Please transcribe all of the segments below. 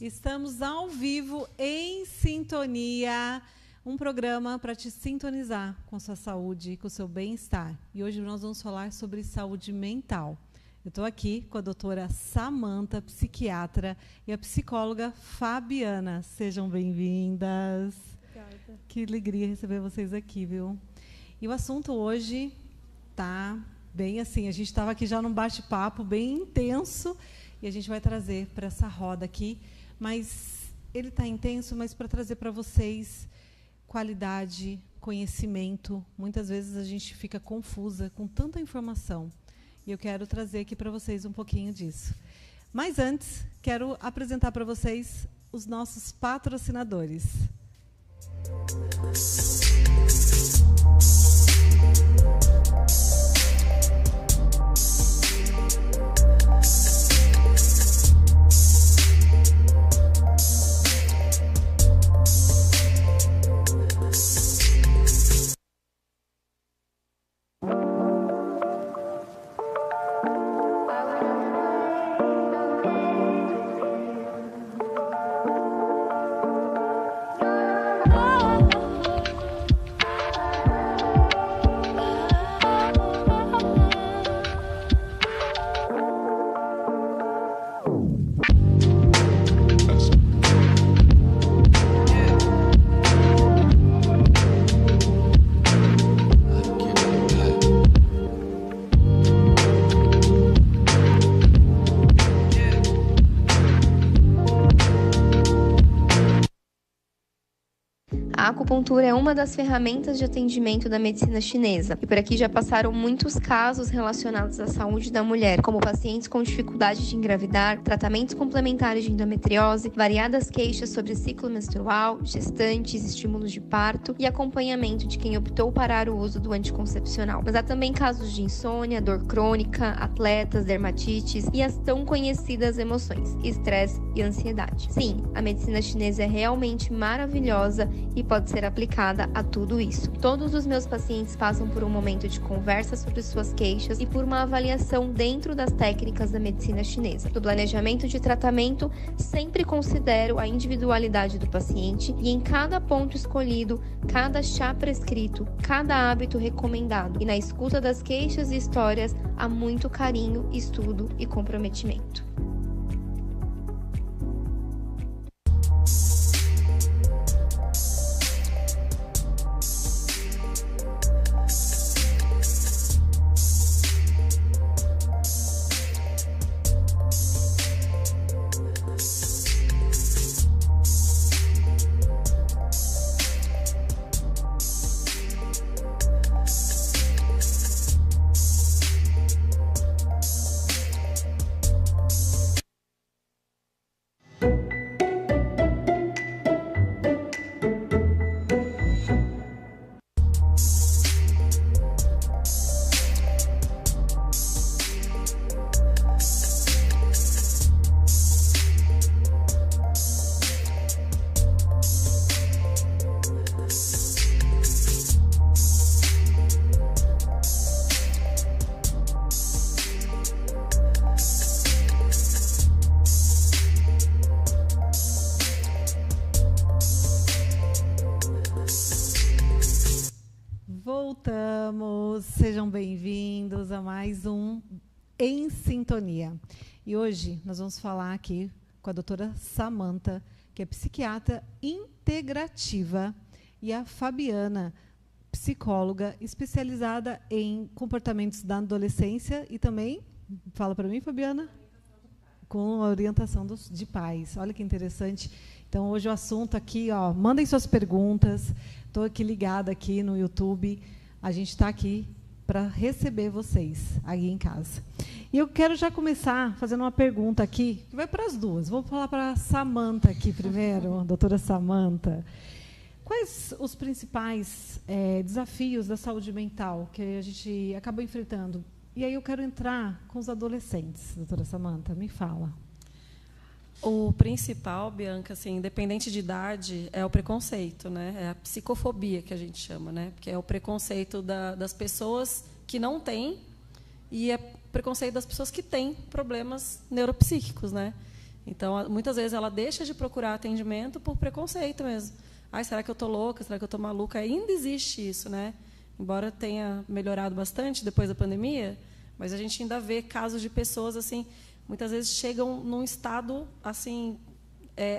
Estamos ao vivo, em sintonia, um programa para te sintonizar com a sua saúde e com o seu bem-estar. E hoje nós vamos falar sobre saúde mental. Eu estou aqui com a doutora Samanta, psiquiatra, e a psicóloga Fabiana. Sejam bem-vindas. Obrigada. Que alegria receber vocês aqui, viu? E o assunto hoje tá bem assim, a gente estava aqui já num bate-papo bem intenso, e a gente vai trazer para essa roda aqui, mas ele está intenso, mas para trazer para vocês qualidade, conhecimento. Muitas vezes a gente fica confusa com tanta informação, e eu quero trazer aqui para vocês um pouquinho disso. Mas antes, quero apresentar para vocês os nossos patrocinadores. A acupuntura é uma das ferramentas de atendimento da medicina chinesa, e por aqui já passaram muitos casos relacionados à saúde da mulher, como pacientes com dificuldade de engravidar, tratamentos complementares de endometriose, variadas queixas sobre ciclo menstrual, gestantes, estímulos de parto e acompanhamento de quem optou parar o uso do anticoncepcional. Mas há também casos de insônia, dor crônica, atletas, dermatites e as tão conhecidas emoções, estresse e ansiedade. Sim, a medicina chinesa é realmente maravilhosa e pode ser aplicada a tudo isso. Todos os meus pacientes passam por um momento de conversa sobre suas queixas e por uma avaliação dentro das técnicas da medicina chinesa. No planejamento de tratamento, sempre considero a individualidade do paciente e em cada ponto escolhido, cada chá prescrito, cada hábito recomendado. E na escuta das queixas e histórias, há muito carinho, estudo e comprometimento. Voltamos, sejam bem-vindos a mais um Em Sintonia. E hoje nós vamos falar aqui com a doutora Samantha, que é psiquiatra integrativa, e a Fabiana, psicóloga especializada em comportamentos da adolescência e também, fala para mim, Fabiana, com a orientação de pais. Olha que interessante. Então, hoje o assunto aqui, ó, mandem suas perguntas. Estou aqui ligada aqui no YouTube. A gente está aqui para receber vocês aí em casa. E eu quero já começar fazendo uma pergunta aqui, que vai para as duas. Vou falar para a Samantha aqui primeiro, doutora Samantha. Quais os principais desafios da saúde mental que a gente acaba enfrentando? E aí eu quero entrar com os adolescentes, doutora Samantha, me fala. O principal, Bianca, assim, independente de idade, é o preconceito, né? É a psicofobia que a gente chama, né? Porque é o preconceito das pessoas que não têm e é preconceito das pessoas que têm problemas neuropsíquicos, né? Então, muitas vezes ela deixa de procurar atendimento por preconceito mesmo. Ai, será que eu estou louca? Será que eu estou maluca? Ainda existe isso, né? Embora tenha melhorado bastante depois da pandemia, mas a gente ainda vê casos de pessoas assim, muitas vezes chegam num estado assim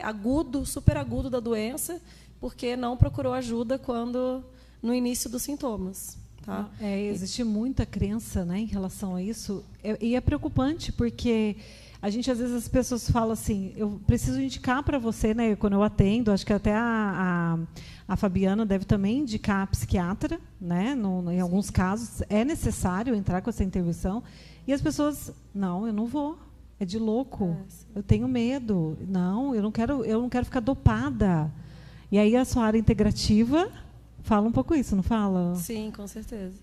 agudo, super agudo da doença, porque não procurou ajuda quando no início dos sintomas. Tá? Existe muita crença, né, em relação a isso, e é preocupante porque a gente às vezes as pessoas falam assim, eu preciso indicar para você, né, quando eu atendo, acho que até a Fabiana deve também indicar a psiquiatra, né, em alguns casos é necessário entrar com essa intervenção, e as pessoas, não, eu não vou. É de louco. Eu tenho medo. Não, eu não quero ficar dopada. E aí a sua área integrativa fala um pouco isso, não fala? Sim, com certeza.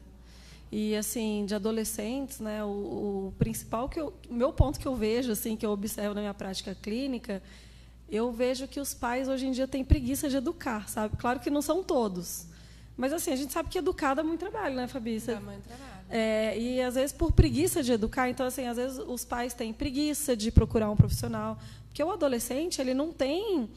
E assim, de adolescentes, né, o principal meu ponto que eu vejo, assim, que eu observo na minha prática clínica, eu vejo que os pais hoje em dia têm preguiça de educar, sabe? Claro que não são todos. Mas assim, a gente sabe que educar dá muito trabalho, né, Fabi? Dá muito trabalho. E às vezes por preguiça de educar, então assim, às vezes os pais têm preguiça de procurar um profissional, porque o adolescente ele não tem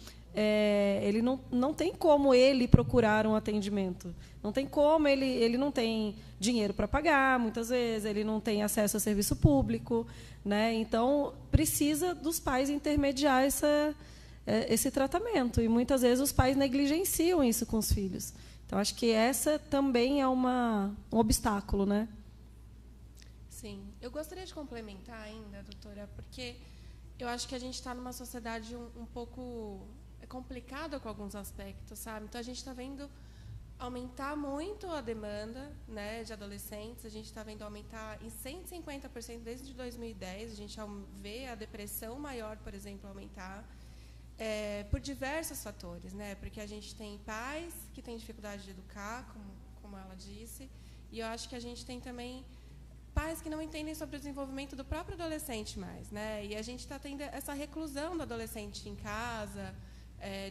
não tem como ele procurar um atendimento, não tem como ele não tem dinheiro para pagar, muitas vezes ele não tem acesso a serviço público, né? Então precisa dos pais intermediar esse tratamento, e muitas vezes os pais negligenciam isso com os filhos. Então acho que essa também é um obstáculo, né? Sim. Eu gostaria de complementar ainda, doutora, porque eu acho que a gente está numa sociedade um pouco complicada com alguns aspectos, sabe? Então, a gente está vendo aumentar muito a demanda, né, de adolescentes, a gente está vendo aumentar em 150% desde 2010, a gente vê a depressão maior, por exemplo, aumentar, por diversos fatores, né? Porque a gente tem pais que têm dificuldade de educar, como ela disse, e eu acho que a gente tem também pais que não entendem sobre o desenvolvimento do próprio adolescente mais, né? E a gente está tendo essa reclusão do adolescente em casa,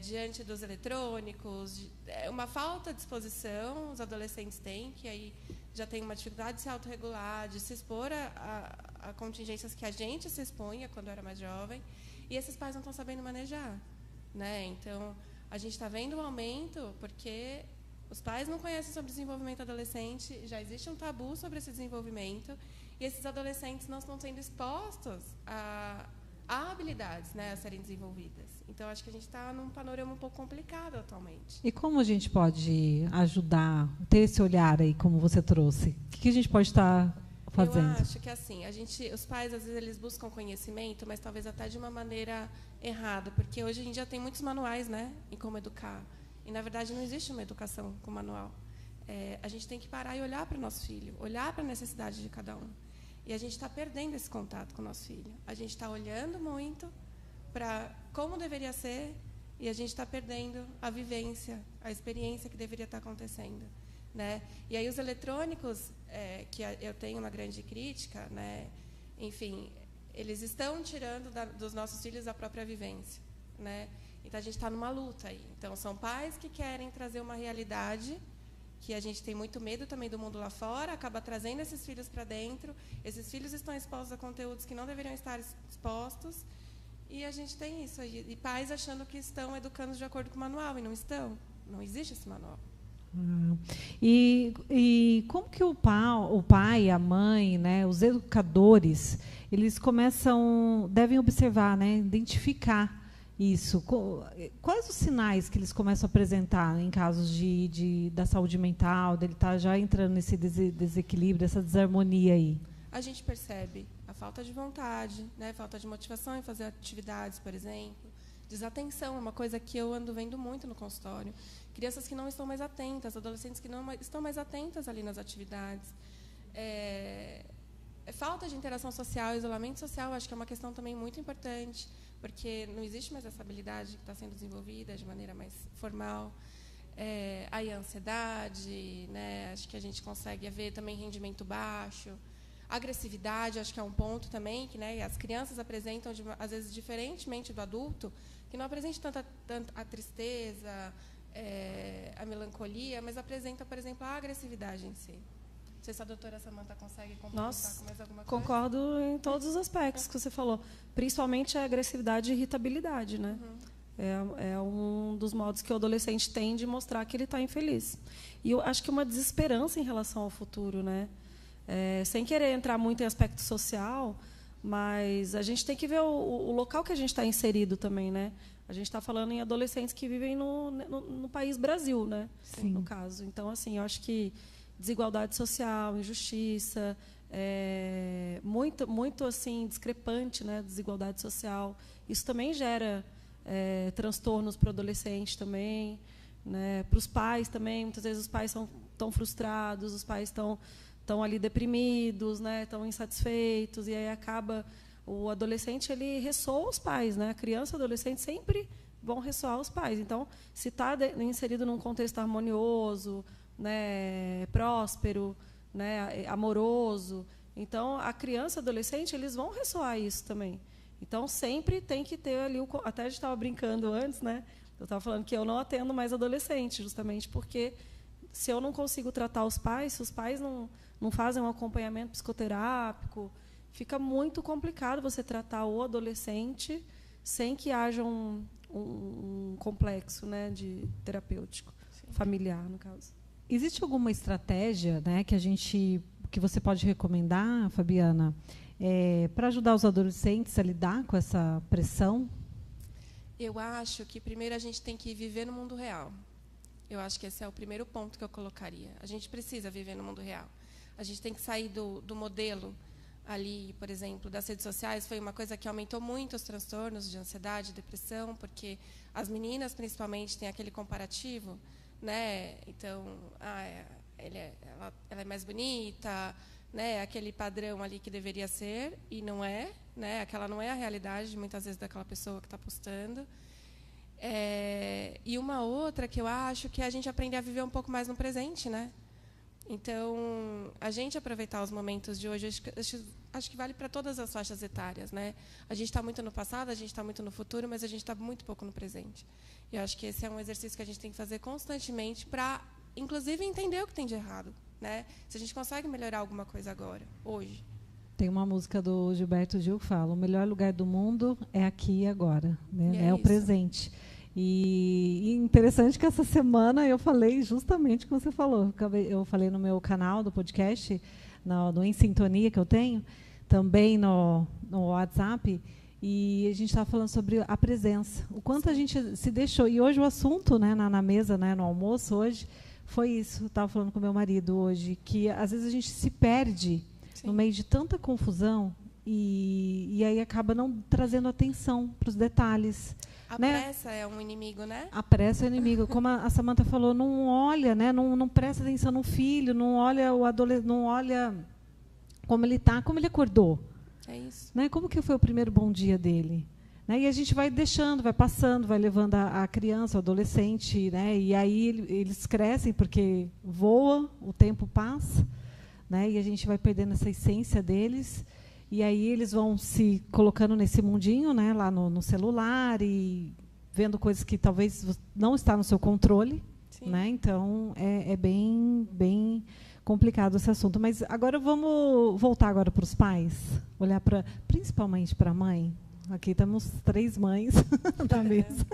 diante dos eletrônicos, uma falta de exposição os adolescentes têm, que aí já tem uma dificuldade de se autorregular, de se expor a contingências que a gente se expunha quando era mais jovem, e esses pais não estão sabendo manejar, né? Então, a gente está vendo um aumento porque os pais não conhecem sobre desenvolvimento adolescente, já existe um tabu sobre esse desenvolvimento, e esses adolescentes não estão sendo expostos a habilidades, né, a serem desenvolvidas. Então, acho que a gente está num panorama um pouco complicado atualmente. E como a gente pode ajudar, ter esse olhar aí, como você trouxe? O que a gente pode estar fazendo? Eu acho que assim, os pais às vezes eles buscam conhecimento, mas talvez até de uma maneira errada, porque hoje em dia tem muitos manuais, né, em como educar. E, na verdade, não existe uma educação com manual. A gente tem que parar e olhar para o nosso filho, olhar para a necessidade de cada um. E a gente está perdendo esse contato com o nosso filho. A gente está olhando muito para como deveria ser e a gente está perdendo a vivência, a experiência que deveria estar acontecendo, né? E aí os eletrônicos, que eu tenho uma grande crítica, né? Enfim, eles estão tirando dos nossos filhos a própria vivência, né? Então, a gente está numa luta aí. Então, são pais que querem trazer uma realidade que a gente tem muito medo também do mundo lá fora, acaba trazendo esses filhos para dentro. Esses filhos estão expostos a conteúdos que não deveriam estar expostos. E a gente tem isso aí. E pais achando que estão educando de acordo com o manual, e não estão. Não existe esse manual. E como que o pai, a mãe, né, os educadores, eles devem observar, né, identificar isso? Quais os sinais que eles começam a apresentar em casos da saúde mental, dele estar já entrando nesse desequilíbrio, essa desarmonia aí? A gente percebe a falta de vontade, né, falta de motivação em fazer atividades, por exemplo. Desatenção é uma coisa que eu ando vendo muito no consultório. Crianças que não estão mais atentas, adolescentes que não estão mais atentas ali nas atividades. Falta de interação social, isolamento social, acho que é uma questão também muito importante, porque não existe mais essa habilidade que está sendo desenvolvida de maneira mais formal. Aí a ansiedade, né, acho que a gente consegue ver também rendimento baixo. Agressividade, acho que é um ponto também, que, né, as crianças apresentam, às vezes, diferentemente do adulto, que não apresenta tanto a tristeza, a melancolia, mas apresenta, por exemplo, a agressividade em si. Não sei se a doutora Samantha consegue complementar com mais alguma coisa. Concordo em todos os aspectos que você falou, principalmente a agressividade e irritabilidade, né? É um dos modos que o adolescente tem de mostrar que ele está infeliz. E eu acho que uma desesperança em relação ao futuro, né? Sem querer entrar muito em aspecto social, mas a gente tem que ver o local que a gente está inserido também, né? A gente está falando em adolescentes que vivem no país Brasil, né? Sim. No caso. Então, assim, eu acho que desigualdade social, injustiça, muito assim discrepante, né? Desigualdade social. Isso também gera transtornos para o adolescente também, né? Para os pais também. Muitas vezes os pais estão frustrados, os pais estão ali deprimidos, né? Estão insatisfeitos, e aí acaba o adolescente, ele ressoa os pais, né? A criança e o adolescente sempre vão ressoar os pais. Então, se está inserido num contexto harmonioso, né, próspero, né, amoroso, então a criança e o adolescente, eles vão ressoar isso também. Então, sempre tem que ter ali até a gente estava brincando antes, né? Eu estava falando que eu não atendo mais adolescente, justamente porque se eu não consigo tratar os pais, se os pais não fazem um acompanhamento psicoterápico, fica muito complicado você tratar o adolescente sem que haja um complexo, né, de terapêutico, familiar, no caso. Existe alguma estratégia, né, que você pode recomendar, Fabiana, para ajudar os adolescentes a lidar com essa pressão? Eu acho que primeiro a gente tem que viver no mundo real. Eu acho que esse é o primeiro ponto que eu colocaria. A gente precisa viver no mundo real. A gente tem que sair do modelo ali, por exemplo, das redes sociais. Foi uma coisa que aumentou muito os transtornos de ansiedade, depressão, porque as meninas, principalmente, têm aquele comparativo, né? Então, ela é mais bonita, né? Aquele padrão ali que deveria ser, e não é, né? Aquela não é a realidade, muitas vezes, daquela pessoa que está postando. E uma outra que eu acho que é a gente aprender a viver um pouco mais no presente, né? Então, a gente aproveitar os momentos de hoje, acho que vale para todas as faixas etárias, né? A gente está muito no passado, a gente está muito no futuro, mas a gente está muito pouco no presente. E eu acho que esse é um exercício que a gente tem que fazer constantemente para, inclusive, entender o que tem de errado, né? Se a gente consegue melhorar alguma coisa agora, hoje. Tem uma música do Gilberto Gil que fala: o melhor lugar do mundo é aqui e agora, né? É o presente. E interessante que essa semana eu falei justamente o que você falou. Eu falei no meu canal do podcast, no Em Sintonia, que eu tenho, também no WhatsApp, e a gente estava falando sobre a presença. O quanto a gente se deixou. E hoje o assunto, né, na mesa, né, no almoço, hoje, foi isso. Eu estava falando com meu marido hoje, que às vezes a gente se perde no meio de tanta confusão e aí acaba não trazendo atenção para os detalhes. A pressa é um inimigo, né? A pressa é um inimigo. Como a Samantha falou, não olha, né? Não presta atenção no filho, não olha o adolescente, não olha como ele está, como ele acordou. É isso. Né? Como que foi o primeiro bom dia dele? Né? E a gente vai deixando, vai passando, vai levando a criança, o adolescente, né? E aí eles crescem porque voa, o tempo passa, né? E a gente vai perdendo essa essência deles. E aí eles vão se colocando nesse mundinho, né, lá no celular, e vendo coisas que talvez não está no seu controle, né? Então é bem complicado esse assunto. Mas agora vamos voltar agora para os pais, olhar principalmente para a mãe. Aqui temos 3 mães da mesa.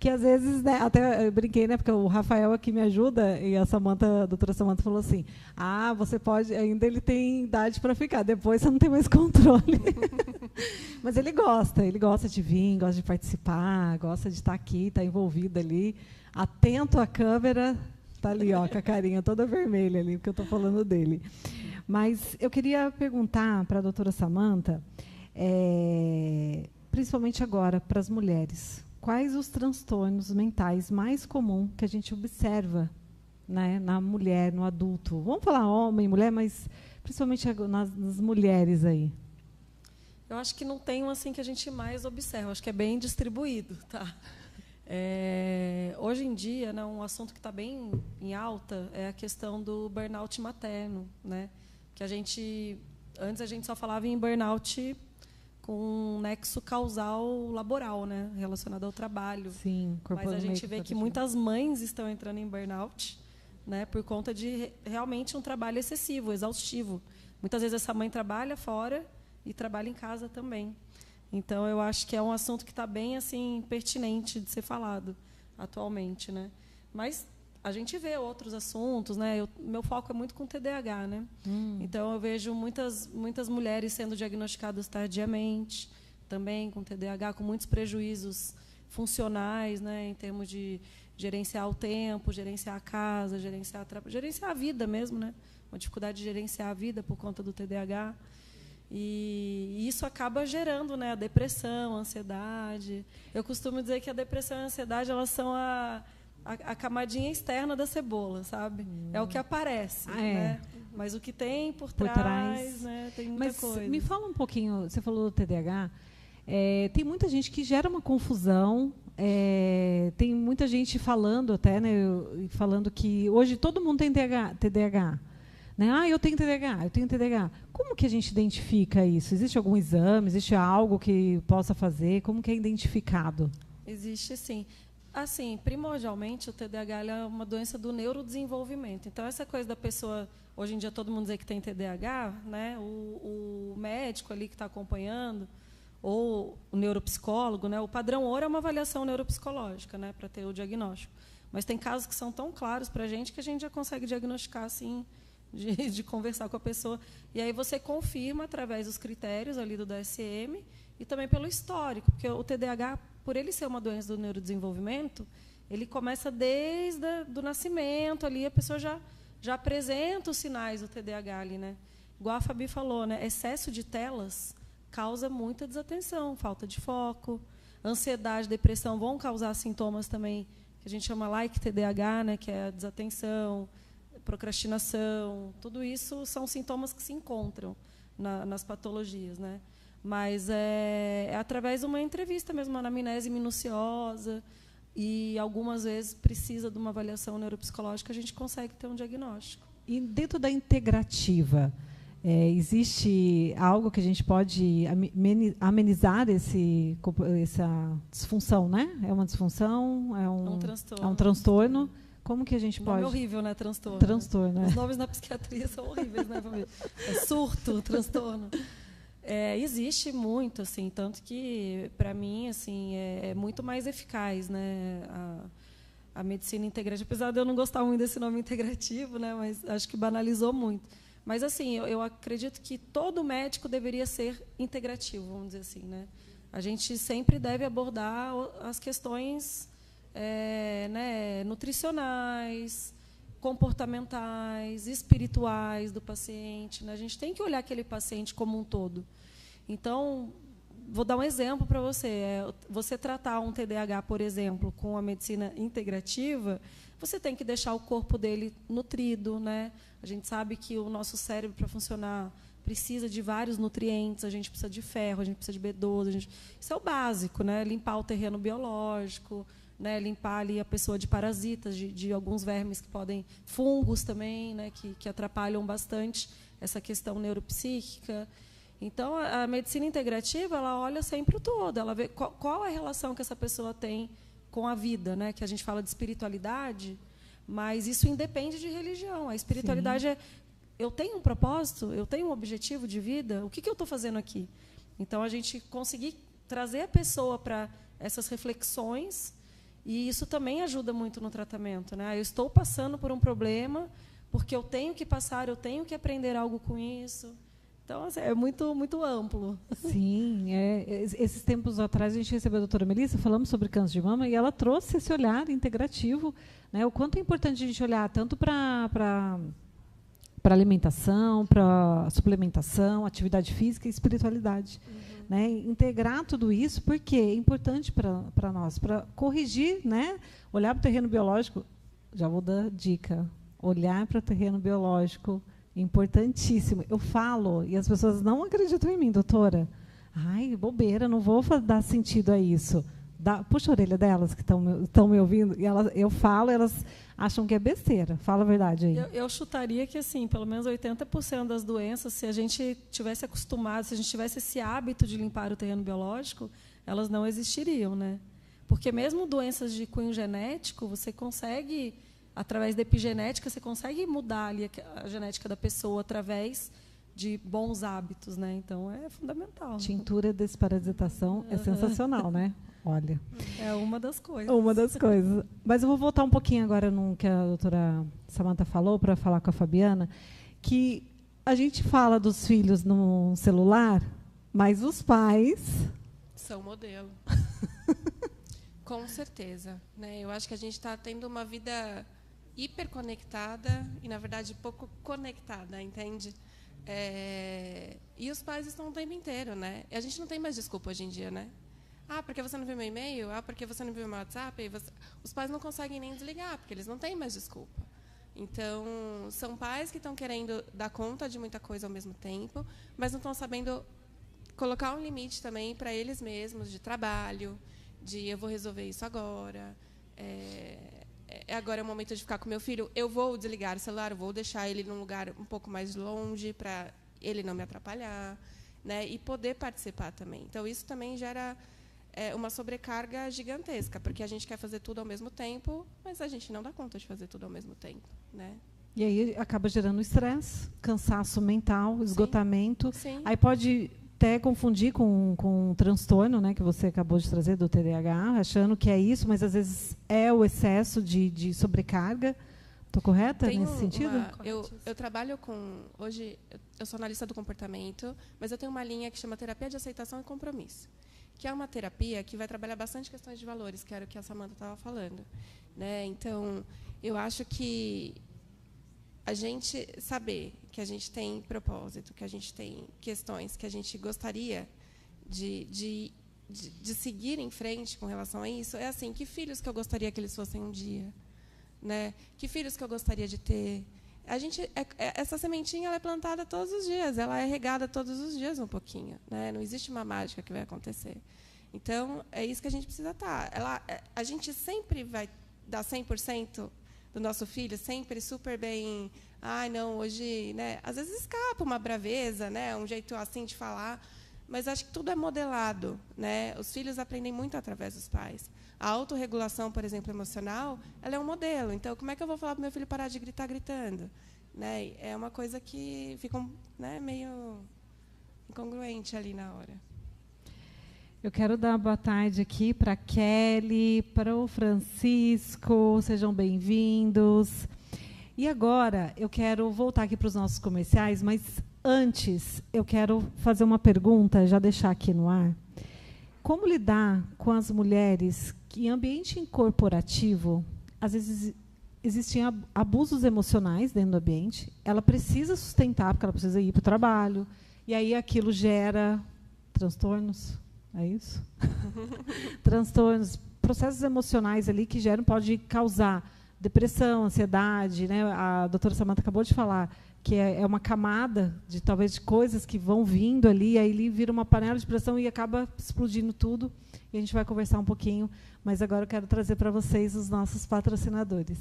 que às vezes, né, até eu brinquei, né, porque o Rafael aqui me ajuda, e a doutora Samanta falou assim, você pode, ainda ele tem idade para ficar, depois você não tem mais controle. Mas ele gosta de vir, gosta de participar, gosta de estar aqui, estar envolvido ali, atento à câmera, está ali, ó, com a carinha toda vermelha ali, porque eu estou falando dele. Mas eu queria perguntar para a doutora Samanta, principalmente agora, para as mulheres, quais os transtornos mentais mais comuns que a gente observa, né, na mulher, no adulto? Vamos falar homem, mulher, mas principalmente nas mulheres aí. Eu acho que não tem um assim que a gente mais observa, acho que é bem distribuído, tá? Hoje em dia, né, um assunto que está bem em alta é a questão do burnout materno, né? Que antes a gente só falava em burnout com um nexo causal laboral, né, relacionado ao trabalho. Sim, mas a gente vê que muitas mães estão entrando em burnout, né, por conta de realmente um trabalho excessivo, exaustivo. Muitas vezes essa mãe trabalha fora e trabalha em casa também. Então, eu acho que é um assunto que está bem assim pertinente de ser falado atualmente, né? Mas a gente vê outros assuntos, né? Meu foco é muito com TDAH, né? Então eu vejo muitas mulheres sendo diagnosticadas tardiamente, também com TDAH, com muitos prejuízos funcionais, né? Em termos de gerenciar o tempo, gerenciar a casa, gerenciar a vida mesmo, né? Uma dificuldade de gerenciar a vida por conta do TDAH. E isso acaba gerando, né, a depressão, a ansiedade. Eu costumo dizer que a depressão e a ansiedade, elas são a camadinha externa da cebola, sabe? É o que aparece, né? Mas o que tem por trás, né, tem muita coisa. Me fala um pouquinho, você falou do TDAH, tem muita gente que gera uma confusão, tem muita gente falando até, né, falando que hoje todo mundo tem TDAH. Né? Eu tenho TDAH. Como que a gente identifica isso? Existe algum exame? Existe algo que possa fazer? Como que é identificado? Existe, sim. Assim, primordialmente, o TDAH é uma doença do neurodesenvolvimento. Então, essa coisa da pessoa, hoje em dia, todo mundo dizer que tem TDAH, né? O médico ali que está acompanhando, ou o neuropsicólogo, né? O padrão ouro é uma avaliação neuropsicológica, né? Para ter o diagnóstico. Mas tem casos que são tão claros para a gente que a gente já consegue diagnosticar assim, de conversar com a pessoa. E aí você confirma através dos critérios ali do DSM e também pelo histórico, porque o TDAH, por ele ser uma doença do neurodesenvolvimento, ele começa desde o nascimento, ali a pessoa já apresenta os sinais do TDAH ali, né? Igual a Fabi falou, né? Excesso de telas causa muita desatenção, falta de foco, ansiedade, depressão vão causar sintomas também que a gente chama like TDAH, né? Que é a desatenção, procrastinação, tudo isso são sintomas que se encontram nas patologias, né? Mas é através de uma entrevista mesmo, uma anamnese minuciosa, e algumas vezes precisa de uma avaliação neuropsicológica, a gente consegue ter um diagnóstico. E dentro da integrativa, existe algo que a gente pode amenizar essa disfunção, né? É uma disfunção? É um transtorno. É um transtorno. Como que a gente pode... É horrível, né? Transtorno. Transtorno, né? Os nomes na psiquiatria são horríveis, né? Surto, transtorno. Existe muito, assim, tanto que, para mim, assim, é muito mais eficaz, né? A medicina integrativa, apesar de eu não gostar muito desse nome integrativo, né? Mas acho que banalizou muito. Mas, assim, eu acredito que todo médico deveria ser integrativo, vamos dizer assim, né? A gente sempre deve abordar as questões... né, nutricionais, comportamentais, espirituais do paciente, né? A gente tem que olhar aquele paciente como um todo. Então, vou dar um exemplo para você. Você tratar um TDAH, por exemplo, com a medicina integrativa, você tem que deixar o corpo dele nutrido, né? A gente sabe que o nosso cérebro, para funcionar, precisa de vários nutrientes, a gente precisa de ferro, a gente precisa de B12, isso é o básico, né? Limpar o terreno biológico, né, limpar ali a pessoa de parasitas, de alguns vermes que podem, fungos também, né, que atrapalham bastante essa questão neuropsíquica. Então, a medicina integrativa, ela olha sempre o todo, ela vê qual é a relação que essa pessoa tem com a vida, né, que a gente fala de espiritualidade, mas isso independe de religião. A espiritualidade é, eu tenho um propósito, eu tenho um objetivo de vida, o que eu estou fazendo aqui? Então, a gente conseguir trazer a pessoa para essas reflexões E isso também ajuda muito no tratamento, né? Eu estou passando por um problema porque eu tenho que passar, eu tenho que aprender algo com isso. Então, assim, é muito, muito amplo. Sim. Esses tempos atrás, a gente recebeu a doutora Melissa, falamos sobre câncer de mama, e ela trouxe esse olhar integrativo, né? O quanto é importante a gente olhar tanto para alimentação, para suplementação, atividade física e espiritualidade. Né? Integrar tudo isso, porque é importante para nós, para corrigir, né? Olhar para o terreno biológico, já vou dar dica, olhar para o terreno biológico, importantíssimo. Eu falo, e as pessoas não acreditam em mim, doutora. Ai, bobeira, não vou dar sentido a isso. Puxa a orelha delas que estão me ouvindo, e eu falo, elas acham que é besteira. Fala a verdade aí. Eu chutaria que, assim, pelo menos 80% das doenças, se a gente tivesse acostumado, se a gente tivesse esse hábito de limpar o terreno biológico, elas não existiriam, né? Porque mesmo doenças de cunho genético, você consegue, através da epigenética, você consegue mudar ali a genética da pessoa através de bons hábitos, né? Então, é fundamental. Tintura de desparasitação é sensacional, né? Olha. É uma das coisas. Uma das coisas. Mas eu vou voltar um pouquinho agora no que a doutora Samantha falou, para falar com a Fabiana, que a gente fala dos filhos no celular, mas os pais... São modelo. Com certeza. Né? Eu acho que a gente está tendo uma vida hiperconectada e, na verdade, pouco conectada, entende? E os pais estão o tempo inteiro, né? E a gente não tem mais desculpa hoje em dia, né? Ah, porque você não viu meu e-mail? Ah, porque você não viu meu WhatsApp? Os pais não conseguem nem desligar, porque eles não têm mais desculpa. Então, são pais que estão querendo dar conta de muita coisa ao mesmo tempo, mas não estão sabendo colocar um limite também para eles mesmos, de trabalho, de eu vou resolver isso agora, agora é o momento de ficar com meu filho, eu vou desligar o celular, eu vou deixar ele num lugar um pouco mais longe para ele não me atrapalhar, né? E poder participar também. Então, isso também gera uma sobrecarga gigantesca, porque a gente quer fazer tudo ao mesmo tempo, mas a gente não dá conta de fazer tudo ao mesmo tempo, né? E aí acaba gerando estresse, cansaço mental, esgotamento. Sim. Aí pode até confundir com um transtorno, né, que você acabou de trazer do TDAH, achando que é isso, mas às vezes é o excesso de sobrecarga. Estou correta nesse sentido? Eu trabalho com... Hoje, eu sou analista do comportamento, mas eu tenho uma linha que chama terapia de aceitação e compromisso, que é uma terapia que vai trabalhar bastante questões de valores, que era o que a Samantha estava falando. Né? Então, eu acho que a gente saber que a gente tem propósito, que a gente tem questões que a gente gostaria de seguir em frente com relação a isso, é assim, que filhos que eu gostaria que eles fossem um dia? Né? Que filhos que eu gostaria de ter? Essa sementinha ela é plantada todos os dias, ela é regada todos os dias um pouquinho. Né? Não existe uma mágica que vai acontecer. Então, é isso que a gente precisa estar. A gente sempre vai dar 100% do nosso filho, sempre super bem. Ai, não, hoje... Né? Às vezes escapa uma braveza, né? Um jeito assim de falar, mas acho que tudo é modelado. Né? Os filhos aprendem muito através dos pais. A autorregulação, por exemplo, emocional, ela é um modelo. Então, como é que eu vou falar para o meu filho parar de gritar gritando? Né? É uma coisa que fica meio incongruente ali na hora. Eu quero dar boa tarde aqui para a Kelly, para o Francisco, sejam bem-vindos. E agora eu quero voltar aqui para os nossos comerciais, mas antes eu quero fazer uma pergunta, já deixar aqui no ar. Como lidar com as mulheres que, em ambiente corporativo, às vezes existem abusos emocionais dentro do ambiente, ela precisa sustentar, porque ela precisa ir para o trabalho, e aí aquilo gera transtornos, é isso? Transtornos, processos emocionais ali que pode causar depressão, ansiedade, né? A doutora Samantha acabou de falar que é uma camada de talvez de coisas que vão vindo ali, aí ele vira uma panela de pressão e acaba explodindo tudo. E a gente vai conversar um pouquinho, mas agora eu quero trazer para vocês os nossos patrocinadores.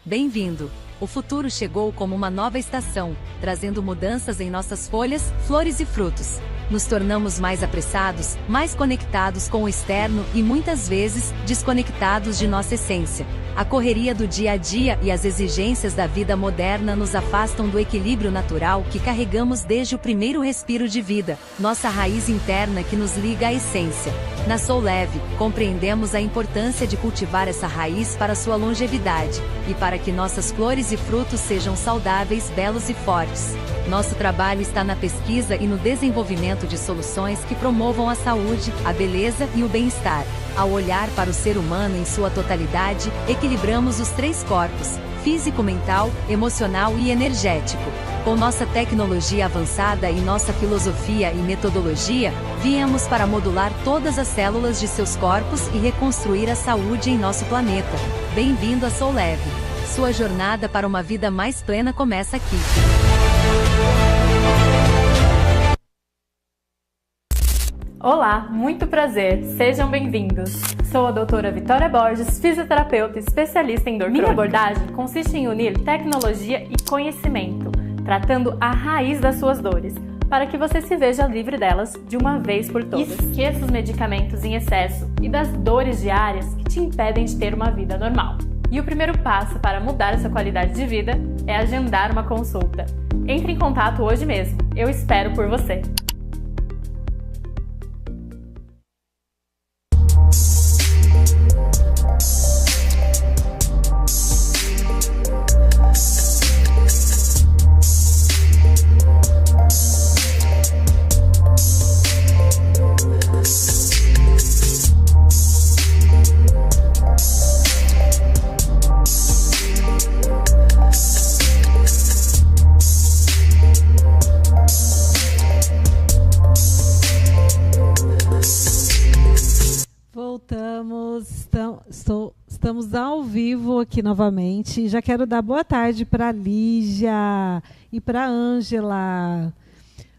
Bem-vindo! O futuro chegou como uma nova estação, trazendo mudanças em nossas folhas, flores e frutos. Nos tornamos mais apressados, mais conectados com o externo e, muitas vezes, desconectados de nossa essência. A correria do dia a dia e as exigências da vida moderna nos afastam do equilíbrio natural que carregamos desde o primeiro respiro de vida, nossa raiz interna que nos liga à essência. Na Soul Leve, compreendemos a importância de cultivar essa raiz para sua longevidade, e para que nossas flores e frutos sejam saudáveis, belos e fortes. Nosso trabalho está na pesquisa e no desenvolvimento de soluções que promovam a saúde, a beleza e o bem-estar. Ao olhar para o ser humano em sua totalidade, equilibramos os 3 corpos: físico, mental, emocional e energético. Com nossa tecnologia avançada e nossa filosofia e metodologia, viemos para modular todas as células de seus corpos e reconstruir a saúde em nosso planeta. Bem-vindo a Soul Leve. Sua jornada para uma vida mais plena começa aqui. Olá, muito prazer, sejam bem-vindos. Sou a doutora Vitória Borges, fisioterapeuta especialista em dor crônica. Minha abordagem consiste em unir tecnologia e conhecimento, tratando a raiz das suas dores, para que você se veja livre delas de uma vez por todas. Esqueça os medicamentos em excesso e das dores diárias que te impedem de ter uma vida normal. E o primeiro passo para mudar essa qualidade de vida é agendar uma consulta. Entre em contato hoje mesmo, eu espero por você. Estamos ao vivo aqui novamente. Já quero dar boa tarde para a Lígia e para a Ângela.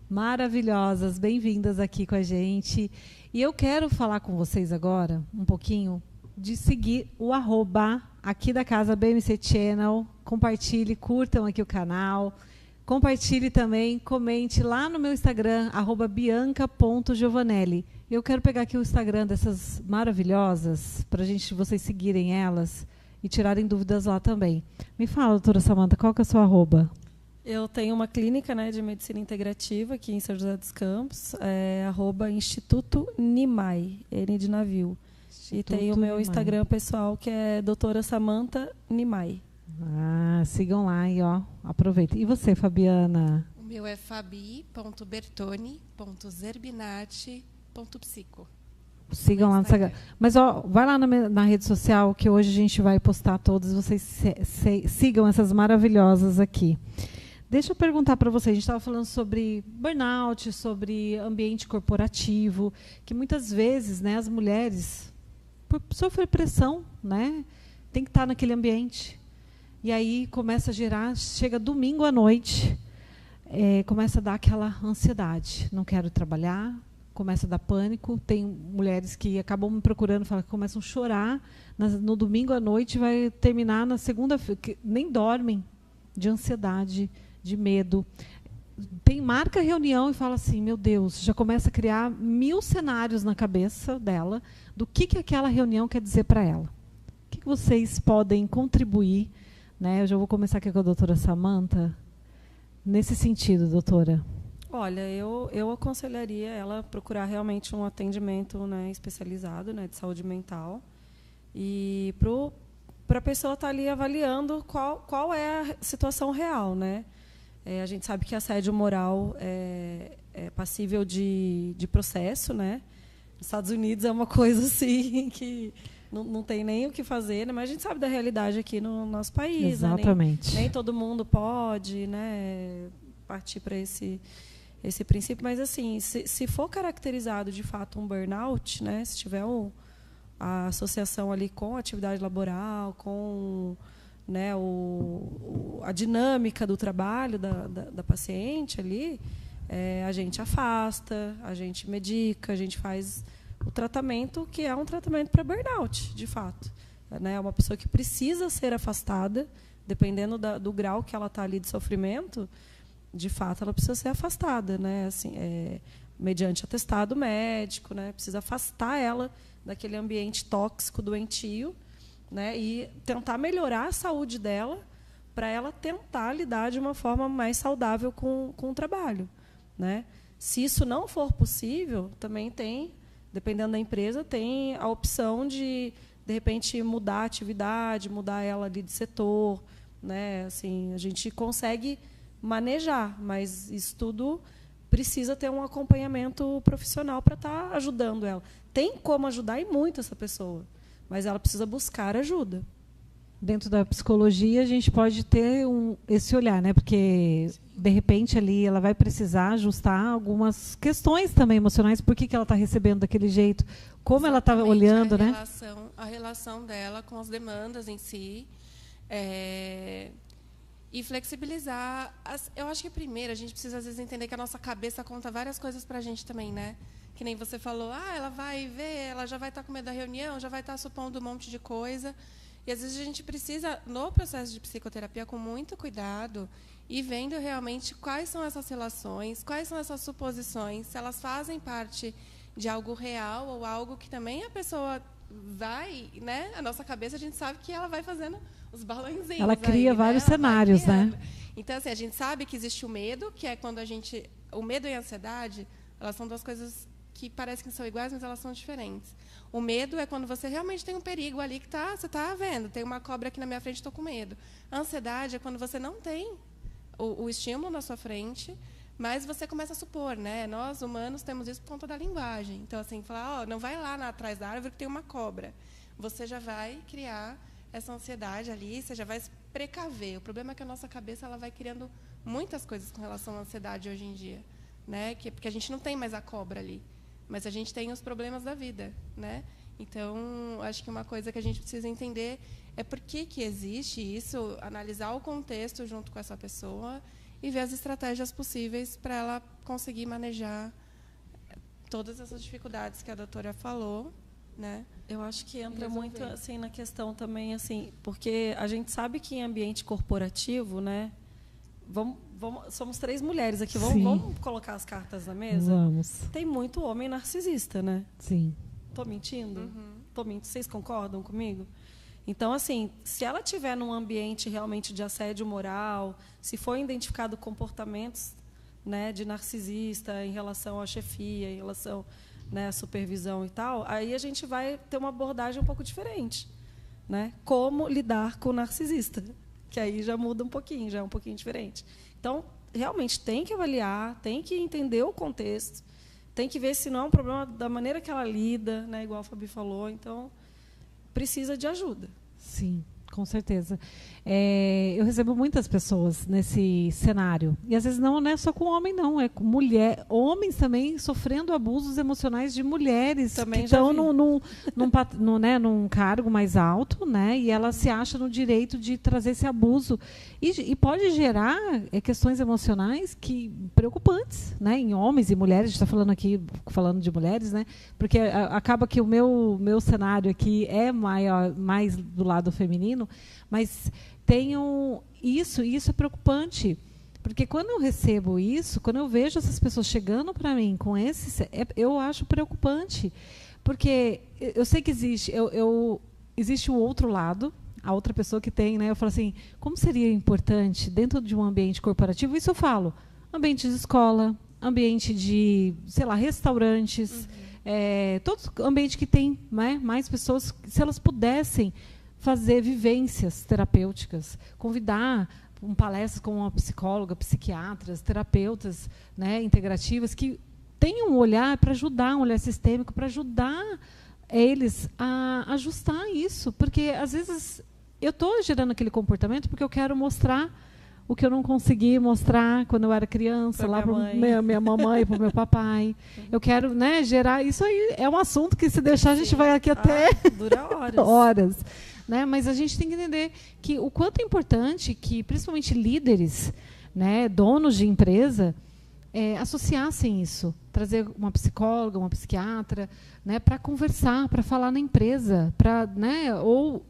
Maravilhosas, bem-vindas aqui com a gente. E eu quero falar com vocês agora um pouquinho de seguir o @ aqui da casa BMC Channel. Compartilhe, curtam aqui o canal. Compartilhe também, comente lá no meu Instagram, @bianca.giovanelli. Eu quero pegar aqui o Instagram dessas maravilhosas, para vocês seguirem elas e tirarem dúvidas lá também. Me fala, doutora Samanta, qual que é o seu @? Eu tenho uma clínica, né, de medicina integrativa aqui em São José dos Campos, Instituto Nimai, N de navio. Instituto e tem o meu Instagram pessoal, que é doutora Samanta Nimai. Sigam lá e aproveitem. E você, Fabiana? O meu é fabi.bertoni.zerbinati.psico. Sigam lá no Instagram. Mas vai lá na rede social, que hoje a gente vai postar todas. Vocês sigam essas maravilhosas aqui. Deixa eu perguntar para vocês. A gente estava falando sobre burnout, sobre ambiente corporativo, que muitas vezes, né, as mulheres sofrem pressão, né, tem que estar naquele ambiente. E aí começa a gerar, chega domingo à noite, começa a dar aquela ansiedade. Não quero trabalhar, começa a dar pânico. Tem mulheres que acabam me procurando, falam que começam a chorar no domingo à noite, vai terminar na segunda-feira, nem dormem, de ansiedade, de medo. Marca a reunião e fala assim, meu Deus, já começa a criar 1000 cenários na cabeça dela do que aquela reunião quer dizer para ela. O que vocês podem contribuir? Né? Eu já vou começar aqui com a doutora Samanta. Nesse sentido, doutora. Olha, eu aconselharia ela procurar realmente um atendimento, né, especializado, né, de saúde mental. E para a pessoa estar ali avaliando qual é a situação real. Né? A gente sabe que assédio moral é passível de processo. Né? Nos Estados Unidos é uma coisa assim que... Não tem nem o que fazer, né? Mas a gente sabe da realidade aqui no nosso país. Exatamente. Né? Nem todo mundo pode, né, partir para esse princípio. Mas, assim, se for caracterizado, de fato, um burnout, né, se tiver a associação ali com a atividade laboral, com, né, a dinâmica do trabalho da paciente ali, a gente afasta, a gente medica, a gente faz... o tratamento que é um tratamento para burnout, de fato. Né? É uma pessoa que precisa ser afastada, dependendo do grau que ela está ali de sofrimento, de fato, ela precisa ser afastada, né? Assim, mediante atestado médico, né? Precisa afastar ela daquele ambiente tóxico, doentio, né? E tentar melhorar a saúde dela para ela tentar lidar de uma forma mais saudável com o trabalho, né? Se isso não for possível, também tem, dependendo da empresa, tem a opção de repente, mudar a atividade, mudar ela ali de setor, né? Assim, a gente consegue manejar, mas isso tudo precisa ter um acompanhamento profissional para estar ajudando ela. Tem como ajudar e muito essa pessoa, mas ela precisa buscar ajuda. Dentro da psicologia, a gente pode ter esse olhar, né? Porque, de repente, ali ela vai precisar ajustar algumas questões também emocionais. Por que ela está recebendo daquele jeito? Como ela está olhando, né? A relação dela com as demandas em si. E flexibilizar. Eu acho que, primeiro, a gente precisa, às vezes, entender que a nossa cabeça conta várias coisas para a gente também, né? Que nem você falou, ela vai ver, ela já vai estar com medo da reunião, já vai estar supondo um monte de coisa. E, às vezes, a gente precisa, no processo de psicoterapia, com muito cuidado, e vendo realmente quais são essas relações, quais são essas suposições, se elas fazem parte de algo real ou algo que também a pessoa vai, né? A nossa cabeça, a gente sabe que ela vai fazendo os balãozinhos. Ela cria aí, vários né? cenários, né? Então, assim, a gente sabe que existe o medo, que é quando a gente... O medo e a ansiedade, elas são duas coisas que parecem que são iguais, mas elas são diferentes. O medo é quando você realmente tem um perigo ali que você está vendo. Tem uma cobra aqui na minha frente, estou com medo. A ansiedade é quando você não tem o estímulo na sua frente, mas você começa a supor, né? Nós, humanos, temos isso por conta da linguagem. Então, assim, falar, não vai lá atrás da árvore que tem uma cobra. Você já vai criar essa ansiedade ali, você já vai se precaver. O problema é que a nossa cabeça ela vai criando muitas coisas com relação à ansiedade hoje em dia, né? Porque a gente não tem mais a cobra ali, mas a gente tem os problemas da vida, né? Então, acho que uma coisa que a gente precisa entender é por que existe isso, analisar o contexto junto com essa pessoa e ver as estratégias possíveis para ela conseguir manejar todas essas dificuldades que a doutora falou, né? Eu acho que entra muito assim na questão também, assim, porque a gente sabe que em ambiente corporativo, né? Somos 3 mulheres aqui. Vamos colocar as cartas na mesa? Vamos. Tem muito homem narcisista, né? Sim. Tô mentindo? Tô mentindo. Vocês concordam comigo? Então, assim, se ela estiver num ambiente realmente de assédio moral, se for identificado comportamentos, né, de narcisista em relação à chefia, em relação, né, à supervisão e tal, aí a gente vai ter uma abordagem um pouco diferente, né? Como lidar com o narcisista, que aí já muda um pouquinho, já é um pouquinho diferente. Então, realmente tem que avaliar, tem que entender o contexto, tem que ver se não é um problema da maneira que ela lida, né, igual a Fabi falou. Então, precisa de ajuda. Sim, com certeza. Eu recebo muitas pessoas nesse cenário. E, às vezes, não é só com homem, não. É com mulher. Homens também sofrendo abusos emocionais de mulheres também que estão num cargo mais alto, né? E ela se acha no direito de trazer esse abuso. E pode gerar questões emocionais preocupantes, né? Em homens e mulheres. A gente está falando de mulheres, né? Porque acaba que o meu cenário aqui é mais do lado feminino, mas tenham isso, e isso é preocupante, porque quando eu recebo isso, quando eu vejo essas pessoas chegando para mim com eu acho preocupante, porque eu sei que existe o outro lado, a outra pessoa que tem, né? Eu falo assim, como seria importante dentro de um ambiente corporativo, isso eu falo, ambiente de escola, ambiente de, sei lá, restaurantes, todo ambiente que tem, né, mais pessoas, se elas pudessem fazer vivências terapêuticas, convidar palestras com uma psicóloga, psiquiatras, terapeutas, né, integrativas, que tenham um olhar para ajudar, um olhar sistêmico, para ajudar eles a ajustar isso. Porque, às vezes, eu estou gerando aquele comportamento porque eu quero mostrar o que eu não consegui mostrar quando eu era criança, pra lá para minha mamãe e para o meu papai. Eu quero, né, gerar... Isso aí é um assunto que, se deixar, a gente vai aqui até... dura horas. horas. Né? Mas a gente tem que entender que o quanto é importante que, principalmente líderes, né, donos de empresa, associassem isso, trazer uma psicóloga, uma psiquiatra, né, para conversar, para falar na empresa, né, ou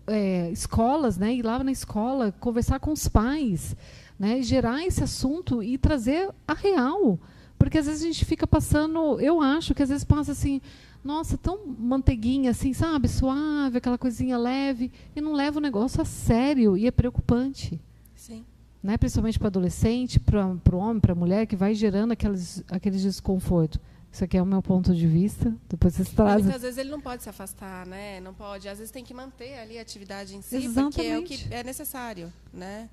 escolas, né, ir lá na escola, conversar com os pais, né, gerar esse assunto e trazer a real. Porque às vezes a gente fica passando, eu acho que às vezes passa assim, nossa, tão manteiguinha assim, sabe, suave, aquela coisinha leve, e não leva o negócio a sério, e é preocupante. Sim. Né? Principalmente para o adolescente, para o homem, para a mulher, que vai gerando aqueles desconfortos. Isso aqui é o meu ponto de vista. Depois vocês trazem. Muitas vezes ele não pode se afastar, né? Não pode. Às vezes tem que manter ali a atividade em si, Exatamente. porque é o que é necessário, né?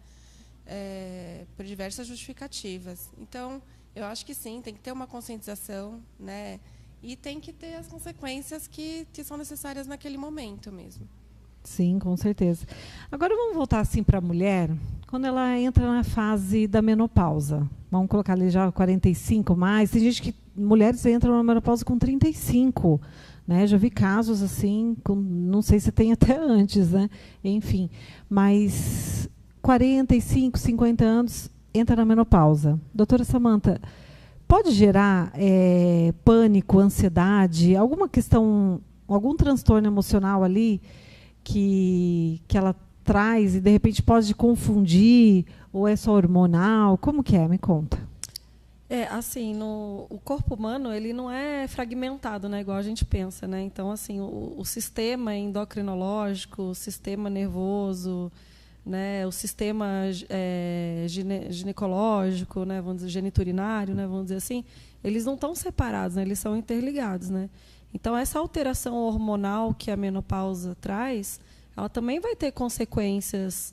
Por diversas justificativas. Então, eu acho que sim, tem que ter uma conscientização, né? E tem que ter as consequências que são necessárias naquele momento mesmo. Sim, com certeza. Agora vamos voltar assim para a mulher, quando ela entra na fase da menopausa. Vamos colocar ali já 45 mais. Tem gente que mulheres entram na menopausa com 35, né? Já vi casos assim, não sei se tem até antes, né? Enfim, mas 45, 50 anos entra na menopausa. Doutora Samantha, pode gerar pânico, ansiedade, alguma questão, algum transtorno emocional ali que ela traz e de repente pode confundir, ou é só hormonal? Como que é? Me conta. Assim, o corpo humano ele não é fragmentado, né, igual a gente pensa, né? Então, assim, o sistema endocrinológico, o sistema nervoso, né, o sistema ginecológico, né, vamos dizer, geniturinário, né, vamos dizer assim, eles não estão separados, né, eles são interligados, né? Então, essa alteração hormonal que a menopausa traz, ela também vai ter consequências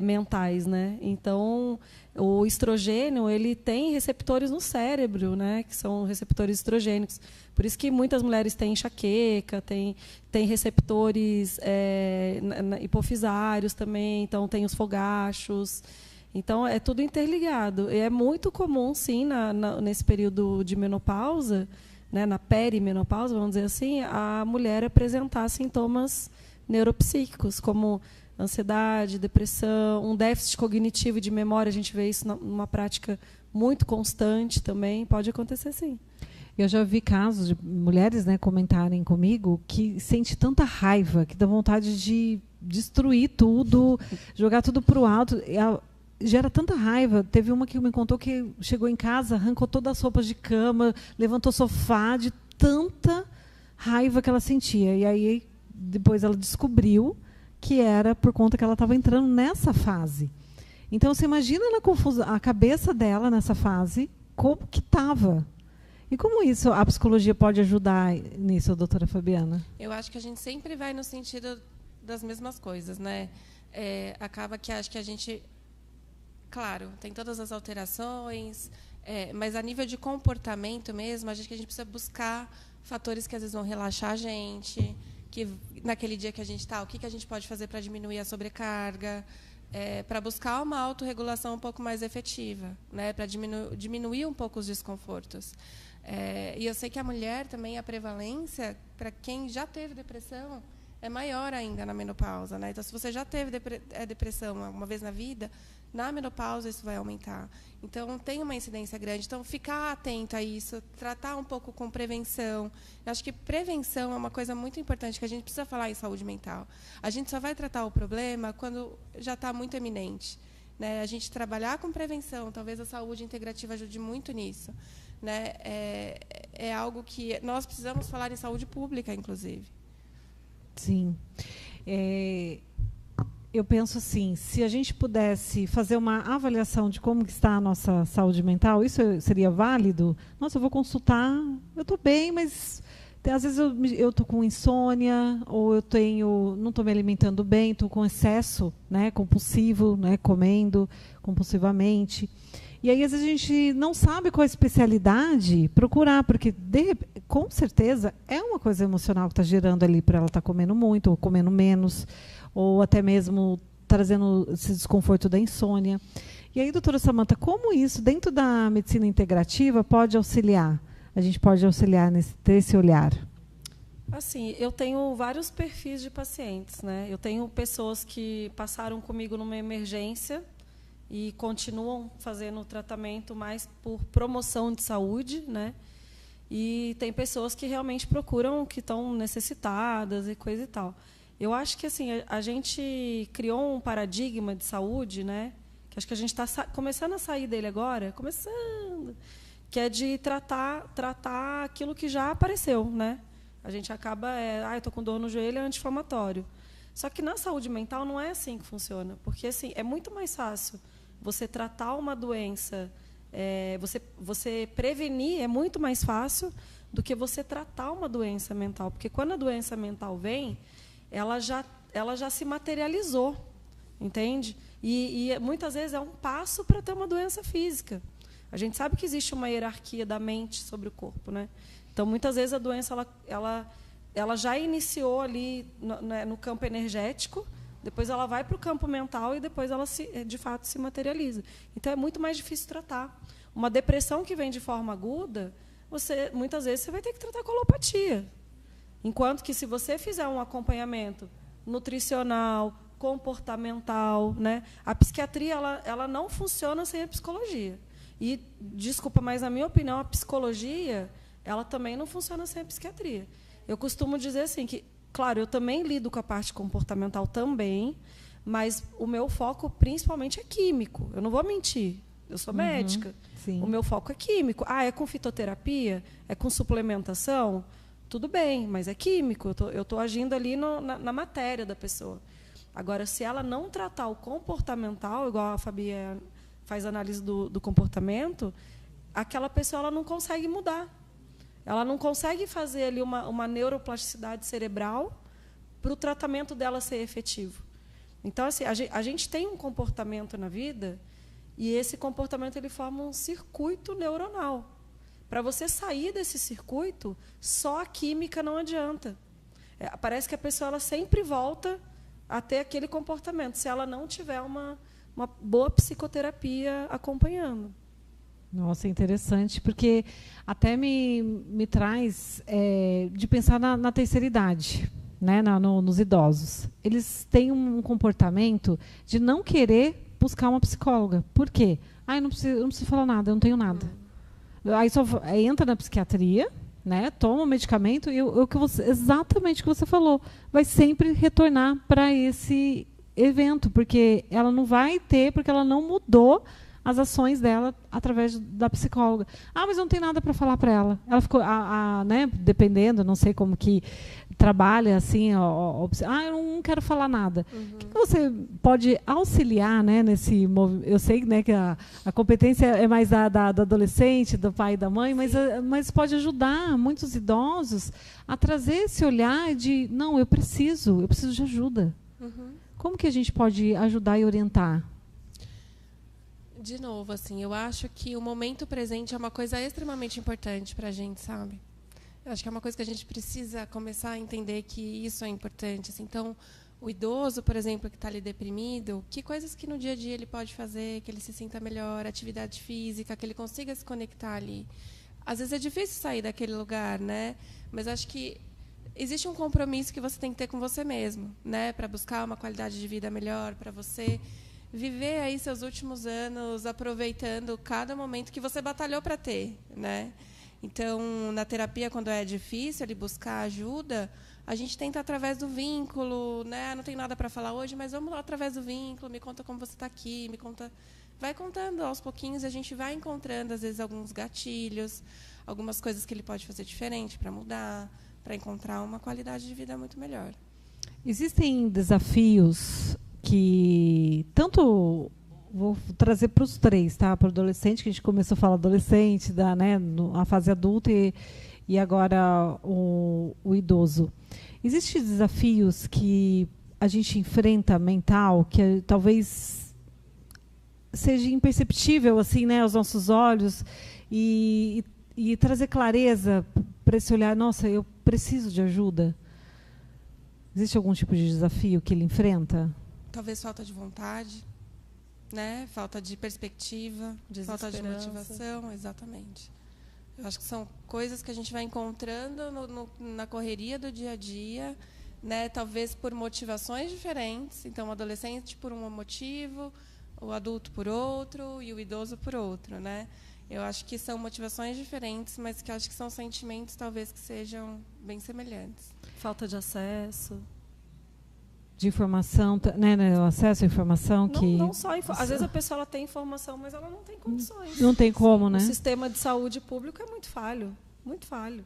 mentais, né? Então, o estrogênio ele tem receptores no cérebro, né? Que são receptores estrogênicos. Por isso que muitas mulheres têm enxaqueca, têm receptores hipofisários também, então tem os fogachos. Então, é tudo interligado. E é muito comum, sim, nesse período de menopausa, né, na perimenopausa, vamos dizer assim, a mulher apresentar sintomas neuropsíquicos, como ansiedade, depressão, um déficit cognitivo de memória. A gente vê isso numa prática muito constante também. Pode acontecer, sim. Eu já vi casos de mulheres, né, comentarem comigo que sente tanta raiva, que dá vontade de destruir tudo, jogar tudo para o alto. Gera tanta raiva. Teve uma que me contou que chegou em casa, arrancou todas as roupas de cama, levantou o sofá de tanta raiva que ela sentia. E aí, depois ela descobriu que era por conta que ela estava entrando nessa fase. Então, você imagina a cabeça dela nessa fase, como que estava. E como isso, a psicologia pode ajudar nisso, doutora Fabiana? Eu acho que a gente sempre vai no sentido das mesmas coisas, né? Acaba que acho que a gente... Claro, tem todas as alterações, mas a nível de comportamento mesmo, acho que a gente precisa buscar fatores que às vezes vão relaxar a gente, que naquele dia que a gente está, o que a gente pode fazer para diminuir a sobrecarga, para buscar uma autorregulação um pouco mais efetiva, né, para diminuir um pouco os desconfortos. E eu sei que a mulher também, a prevalência, para quem já teve depressão, é maior ainda na menopausa, né? Então, se você já teve depressão uma vez na vida, na menopausa isso vai aumentar. Então, tem uma incidência grande. Então, ficar atento a isso, tratar um pouco com prevenção. Eu acho que prevenção é uma coisa muito importante, que a gente precisa falar em saúde mental. A gente só vai tratar o problema quando já está muito eminente, né? A gente trabalhar com prevenção, talvez a saúde integrativa ajude muito nisso, né? É algo que nós precisamos falar em saúde pública, inclusive. Sim. Eu penso assim, se a gente pudesse fazer uma avaliação de como está a nossa saúde mental, isso seria válido? Nossa, eu vou consultar, eu estou bem, mas às vezes eu estou com insônia, ou não estou me alimentando bem, estou com excesso, né, compulsivo, né, comendo compulsivamente. E aí, às vezes, a gente não sabe qual a especialidade procurar, porque, com certeza, é uma coisa emocional que está gerando ali para ela estar comendo muito, ou comendo menos, ou até mesmo trazendo esse desconforto da insônia. E aí, doutora Samantha, como isso, dentro da medicina integrativa, pode auxiliar? A gente pode auxiliar nesse olhar? Assim, eu tenho vários perfis de pacientes, né? Eu tenho pessoas que passaram comigo numa emergência e continuam fazendo o tratamento mais por promoção de saúde, né? E tem pessoas que realmente procuram, que estão necessitadas e coisa e tal. Eu acho que assim a gente criou um paradigma de saúde, né? Que acho que a gente está começando a sair dele agora, que é de tratar aquilo que já apareceu, né? A gente acaba, eu estou com dor no joelho, é anti-inflamatório. Só que na saúde mental não é assim que funciona, porque assim é muito mais fácil você tratar uma doença, você prevenir é muito mais fácil do que você tratar uma doença mental, porque quando a doença mental vem, ela já se materializou, entende? E muitas vezes é um passo para ter uma doença física. A gente sabe que existe uma hierarquia da mente sobre o corpo, né? Então, muitas vezes a doença ela já iniciou ali no campo energético, depois ela vai para o campo mental e depois ela de fato se materializa. Então é muito mais difícil tratar. Uma depressão que vem de forma aguda, muitas vezes você vai ter que tratar com alopatia. Enquanto que se você fizer um acompanhamento nutricional, comportamental, né, a psiquiatria ela não funciona sem a psicologia. E desculpa, mas na minha opinião a psicologia ela também não funciona sem a psiquiatria. Eu costumo dizer assim que, claro, eu também lido com a parte comportamental também, mas o meu foco principalmente é químico. Eu não vou mentir. Eu sou médica. Sim. O meu foco é químico. É com fitoterapia? É com suplementação? Tudo bem, mas é químico. Eu estou agindo ali na matéria da pessoa. Agora, se ela não tratar o comportamental, igual a Fabi faz análise do comportamento, aquela pessoa ela não consegue mudar. Ela não consegue fazer ali uma neuroplasticidade cerebral para o tratamento dela ser efetivo. Então, assim, a gente tem um comportamento na vida e esse comportamento ele forma um circuito neuronal. Para você sair desse circuito, só a química não adianta. Parece que a pessoa ela sempre volta a ter aquele comportamento, se ela não tiver uma boa psicoterapia acompanhando. Nossa, interessante, porque até me traz de pensar na terceira idade, né, nos idosos. Eles têm um comportamento de não querer buscar uma psicóloga. Por quê? Eu não preciso falar nada, eu não tenho nada. Aí só entra na psiquiatria, né, toma o medicamento e exatamente o que você falou, vai sempre retornar para esse evento, porque ela não vai ter, porque ela não mudou as ações dela através da psicóloga. Mas eu não tenho nada para falar para ela. Ela ficou, né, dependendo, não sei como que trabalha assim, eu não quero falar nada. O que você pode auxiliar, né, nesse movimento? Eu sei, né, que a competência é mais da adolescente, do pai e da mãe, mas pode ajudar muitos idosos a trazer esse olhar de, não, eu preciso de ajuda. Como que a gente pode ajudar e orientar? De novo, assim, eu acho que o momento presente é uma coisa extremamente importante para a gente, sabe? Eu acho que é uma coisa que a gente precisa começar a entender que isso é importante. Assim. Então, o idoso, por exemplo, que está ali deprimido, que coisas que no dia a dia ele pode fazer, que ele se sinta melhor, atividade física, que ele consiga se conectar ali. Às vezes é difícil sair daquele lugar, né? Mas acho que existe um compromisso que você tem que ter com você mesmo, né? Para buscar uma qualidade de vida melhor para você. Viver aí seus últimos anos aproveitando cada momento que você batalhou para ter, né? Então, na terapia, quando é difícil ali buscar ajuda, a gente tenta através do vínculo, né? Não tem nada para falar hoje, mas vamos lá através do vínculo, me conta como você está aqui, vai contando aos pouquinhos, a gente vai encontrando às vezes alguns gatilhos, algumas coisas que ele pode fazer diferente para mudar, para encontrar uma qualidade de vida muito melhor. Existem desafios que tanto vou trazer para os três, tá? Para o adolescente, que a gente começou a falar adolescente, a fase adulta e agora o idoso. Existem desafios que a gente enfrenta mental, que talvez seja imperceptível assim, né, aos nossos olhos, e trazer clareza para esse olhar, nossa, eu preciso de ajuda. Existe algum tipo de desafio que ele enfrenta? Talvez falta de vontade, né? Falta de perspectiva, falta de motivação, exatamente. Eu acho que são coisas que a gente vai encontrando na correria do dia a dia, né? Talvez por motivações diferentes. Então, o adolescente por um motivo, o adulto por outro e o idoso por outro, né? Eu acho que são motivações diferentes, mas que eu acho que são sentimentos talvez que sejam bem semelhantes. Falta de acesso. De informação, né, o acesso à informação não só às vezes a pessoa ela tem informação, mas ela não tem condições. Não tem como, né? O sistema de saúde público é muito falho, muito falho.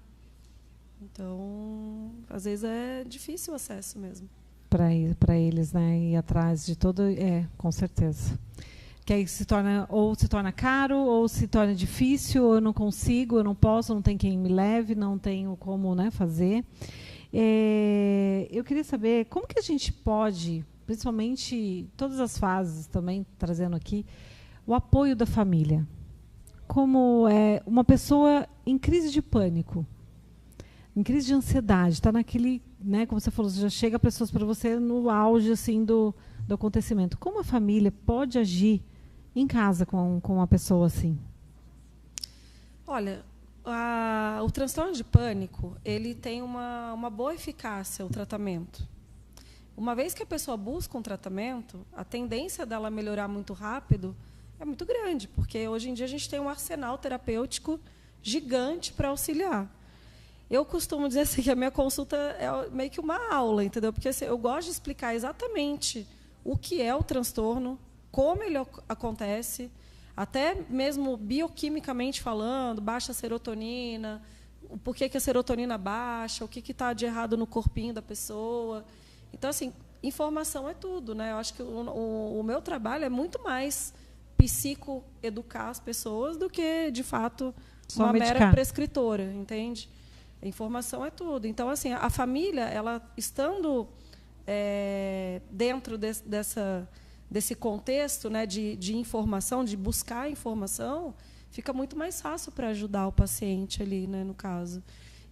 Então, às vezes é difícil o acesso mesmo. Para eles, né, ir atrás de todo, com certeza. Que aí se torna caro, ou se torna difícil, ou eu não consigo, eu não posso, não tem quem me leve, não tenho como, né, fazer. Eu queria saber como que a gente pode, principalmente todas as fases também, trazendo aqui, o apoio da família. Como é uma pessoa em crise de pânico, em crise de ansiedade, está naquele, né, como você falou, já chega pessoas para você no auge assim, do acontecimento. Como a família pode agir em casa com uma pessoa assim? Olha, o transtorno de pânico, ele tem uma boa eficácia, o tratamento. Uma vez que a pessoa busca um tratamento, a tendência dela melhorar muito rápido é muito grande, porque hoje em dia a gente tem um arsenal terapêutico gigante para auxiliar. Eu costumo dizer assim, que a minha consulta é meio que uma aula, entendeu? Porque assim, eu gosto de explicar exatamente o que é o transtorno, como ele acontece, até mesmo bioquimicamente falando, baixa serotonina, por que a serotonina baixa, o que está de errado no corpinho da pessoa. Então, assim, informação é tudo, né? Eu acho que o meu trabalho é muito mais psicoeducar as pessoas do que, de fato, só uma medicar. mera prescritora, entende? A informação é tudo. Então, assim, a família, ela estando dentro desse contexto, né, de informação, de buscar informação, fica muito mais fácil para ajudar o paciente ali, né, no caso.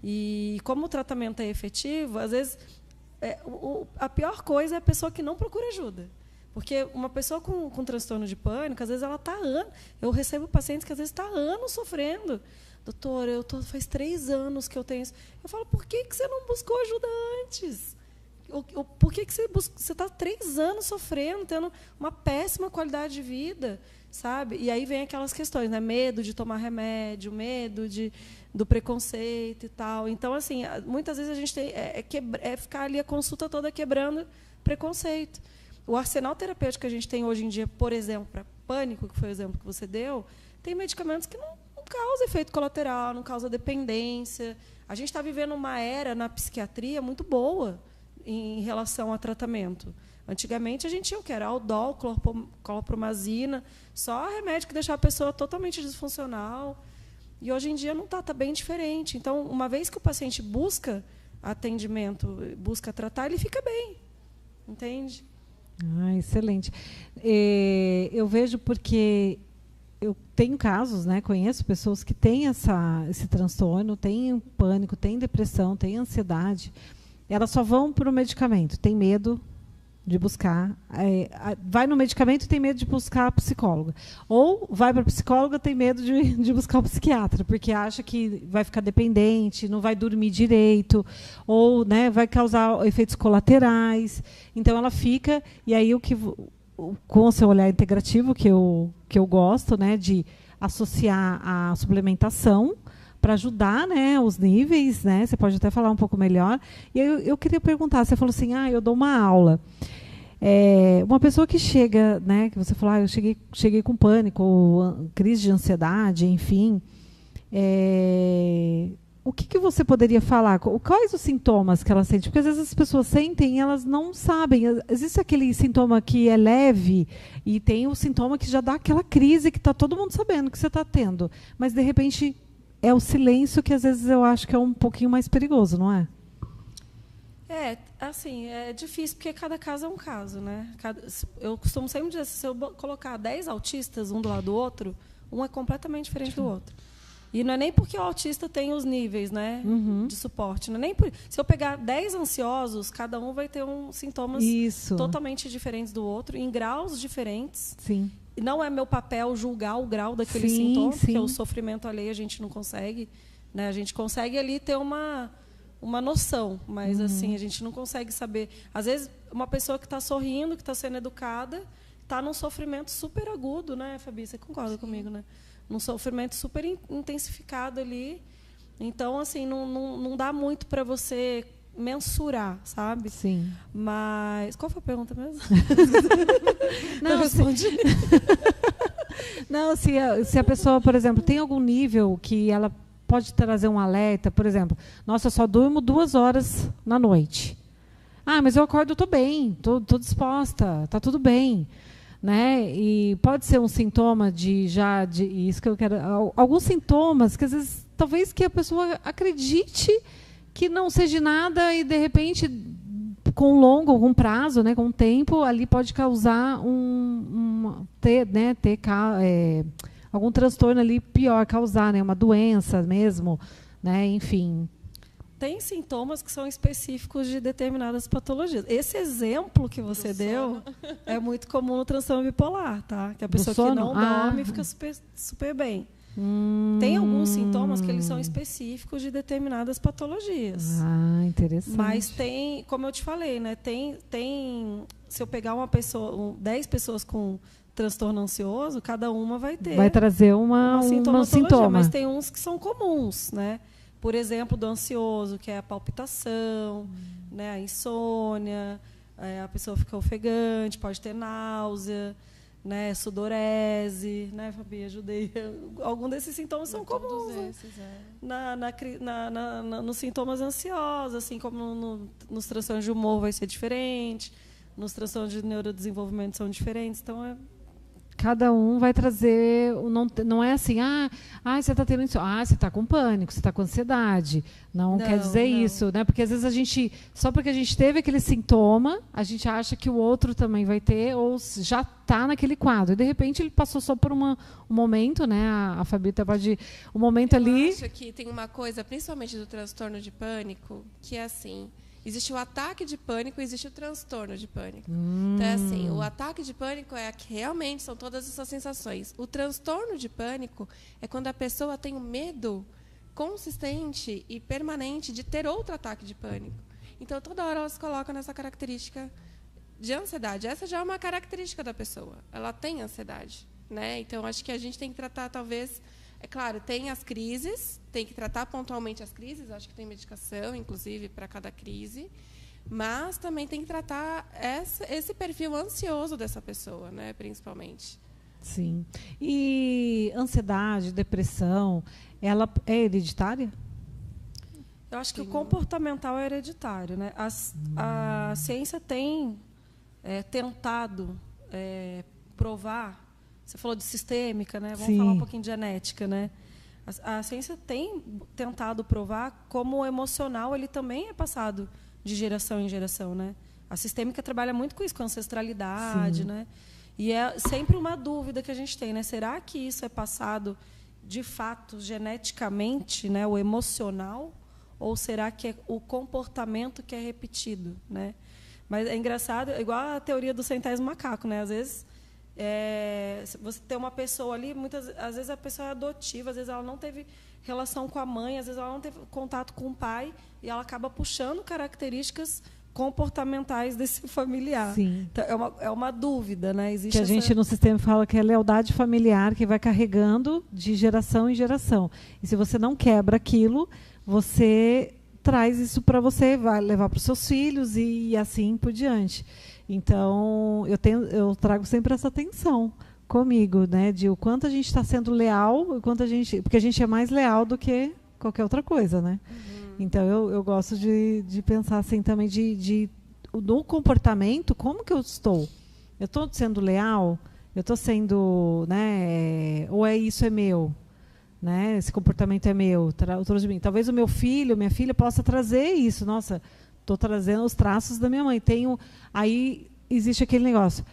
E como o tratamento é efetivo, às vezes a pior coisa é a pessoa que não procura ajuda. Porque uma pessoa com transtorno de pânico, às vezes ela está anos. Eu recebo pacientes que às vezes está anos sofrendo. Doutor, faz 3 anos que eu tenho isso. Eu falo, por que você não buscou ajuda antes? Por que você está 3 anos sofrendo, tendo uma péssima qualidade de vida, sabe? E aí vem aquelas questões, né? Medo de tomar remédio, medo do preconceito e tal. Então, assim, muitas vezes a gente tem ficar ali a consulta toda quebrando preconceito. O arsenal terapêutico que a gente tem hoje em dia, por exemplo, para pânico, que foi o exemplo que você deu, tem medicamentos que não causam efeito colateral, não causam dependência. A gente está vivendo uma era na psiquiatria muito boa em relação a tratamento. Antigamente, a gente tinha o que era Aldol, clorpromazina, só remédio que deixava a pessoa totalmente disfuncional. E hoje em dia não está bem diferente. Então, uma vez que o paciente busca atendimento, busca tratar, ele fica bem. Entende? Excelente. Eu vejo porque eu tenho casos, né, conheço pessoas que têm esse transtorno, têm pânico, têm depressão, têm ansiedade. Elas só vão para o medicamento, tem medo de buscar. Vai no medicamento e tem medo de buscar a psicóloga. Ou vai para a psicóloga e tem medo de buscar o psiquiatra, porque acha que vai ficar dependente, não vai dormir direito, ou, né, vai causar efeitos colaterais. Então, ela fica... E aí, com o seu olhar integrativo, que eu gosto, né, de associar a suplementação para ajudar, né, os níveis, né? Você pode até falar um pouco melhor. E aí eu queria perguntar, você falou assim, eu dou uma aula. Uma pessoa que chega, né, que você falou, eu cheguei com pânico, ou crise de ansiedade, enfim. O que você poderia falar? Quais os sintomas que ela sente? Porque às vezes as pessoas sentem e elas não sabem. Existe aquele sintoma que é leve e tem o sintoma que já dá aquela crise que está todo mundo sabendo que você está tendo. Mas, de repente, é o silêncio que às vezes eu acho que é um pouquinho mais perigoso, não é? Assim, é difícil, porque cada caso é um caso, né? Eu costumo sempre dizer, se eu colocar 10 autistas um do lado do outro, um é completamente diferente do outro. E não é nem porque o autista tem os níveis, né, de suporte. Não é nem se eu pegar 10 ansiosos, cada um vai ter sintomas totalmente diferentes do outro, em graus diferentes. Sim. E não é meu papel julgar o grau daquele sintoma, porque o sofrimento alheio a gente não consegue. Né? A gente consegue ali ter uma noção, mas assim, a gente não consegue saber. Às vezes, uma pessoa que está sorrindo, que está sendo educada, está num sofrimento super agudo, né, Fabi? Você concorda comigo, né? Num sofrimento super intensificado ali. Então, assim, não dá muito para você mensurar, sabe? Sim. Mas qual foi a pergunta mesmo? Não, eu respondi. Não, se a pessoa, por exemplo, tem algum nível que ela pode trazer um alerta, por exemplo, nossa, eu só durmo 2 horas na noite. Ah, mas eu acordo, estou bem, estou disposta, está tudo bem. Né? E pode ser um sintoma de isso que eu quero. Alguns sintomas que às vezes talvez que a pessoa acredite que não seja nada e de repente com algum prazo, né, com um tempo, ali pode causar algum transtorno ali pior, causar, né, uma doença mesmo, né, enfim. Tem sintomas que são específicos de determinadas patologias. Esse exemplo que você deu é muito comum no transtorno bipolar, tá? Que a pessoa que não dorme fica super bem. Tem alguns sintomas que eles são específicos de determinadas patologias. Ah, interessante. Mas tem, como eu te falei, né? Se eu pegar 10 pessoas com transtorno ansioso, cada uma vai trazer uma sintoma. Mas tem uns que são comuns, né? Por exemplo, do ansioso, que é a palpitação, né, a insônia, a pessoa fica ofegante, pode ter náusea, né, sudorese, né, Fabi, ajudei. Algum desses sintomas são comuns. Nos sintomas ansiosos, assim como nos transtornos de humor vai ser diferente, nos transtornos de neurodesenvolvimento são diferentes, então cada um vai trazer, não é assim, você está tendo isso, você está com pânico, você está com ansiedade. Não quer dizer isso, né? Porque às vezes só porque a gente teve aquele sintoma, a gente acha que o outro também vai ter, ou já está naquele quadro. E de repente ele passou só por um momento, né? A Fabi pode. Um momento ali. Eu acho que tem uma coisa, principalmente do transtorno de pânico, que é assim. Existe o ataque de pânico e existe o transtorno de pânico. Então, é assim, o ataque de pânico é que realmente são todas essas sensações. O transtorno de pânico é quando a pessoa tem um medo consistente e permanente de ter outro ataque de pânico. Então, toda hora ela se coloca nessa característica de ansiedade. Essa já é uma característica da pessoa. Ela tem ansiedade, né? Então, acho que a gente tem que tratar, talvez... É claro, tem as crises, tem que tratar pontualmente as crises, acho que tem medicação, inclusive, para cada crise, mas também tem que tratar esse perfil ansioso dessa pessoa, né, principalmente. Sim. E ansiedade, depressão, ela é hereditária? Eu acho que o comportamental é hereditário, né? A ciência tem tentado provar. Você falou de sistêmica, né? Vamos falar um pouquinho de genética, né? A ciência tem tentado provar como o emocional ele também é passado de geração em geração, né? A sistêmica trabalha muito com isso, com ancestralidade, né? E é sempre uma dúvida que a gente tem, né? Será que isso é passado de fato geneticamente, né? O emocional, ou será que é o comportamento que é repetido, né? Mas é engraçado, é igual a teoria do centésimo macaco, né? Às vezes você tem uma pessoa ali, às vezes a pessoa é adotiva, às vezes ela não teve relação com a mãe, às vezes ela não teve contato com o pai, e ela acaba puxando características comportamentais desse familiar. Sim. Então, é uma dúvida, né? Existe que a gente no sistema fala que é a lealdade familiar que vai carregando de geração em geração. E se você não quebra aquilo, você traz isso para você, vai levar para os seus filhos e assim por diante. Então, eu trago sempre essa atenção comigo, né, de o quanto a gente está sendo leal, porque a gente é mais leal do que qualquer outra coisa, né? Então, eu gosto de pensar assim também no comportamento, como que eu estou? Eu estou sendo leal? Eu estou sendo, né, ou isso é meu? Né? Esse comportamento é meu, trouxe de mim. Talvez o meu filho, minha filha possa trazer isso. Nossa, estou trazendo os traços da minha mãe. Aí existe aquele negócio.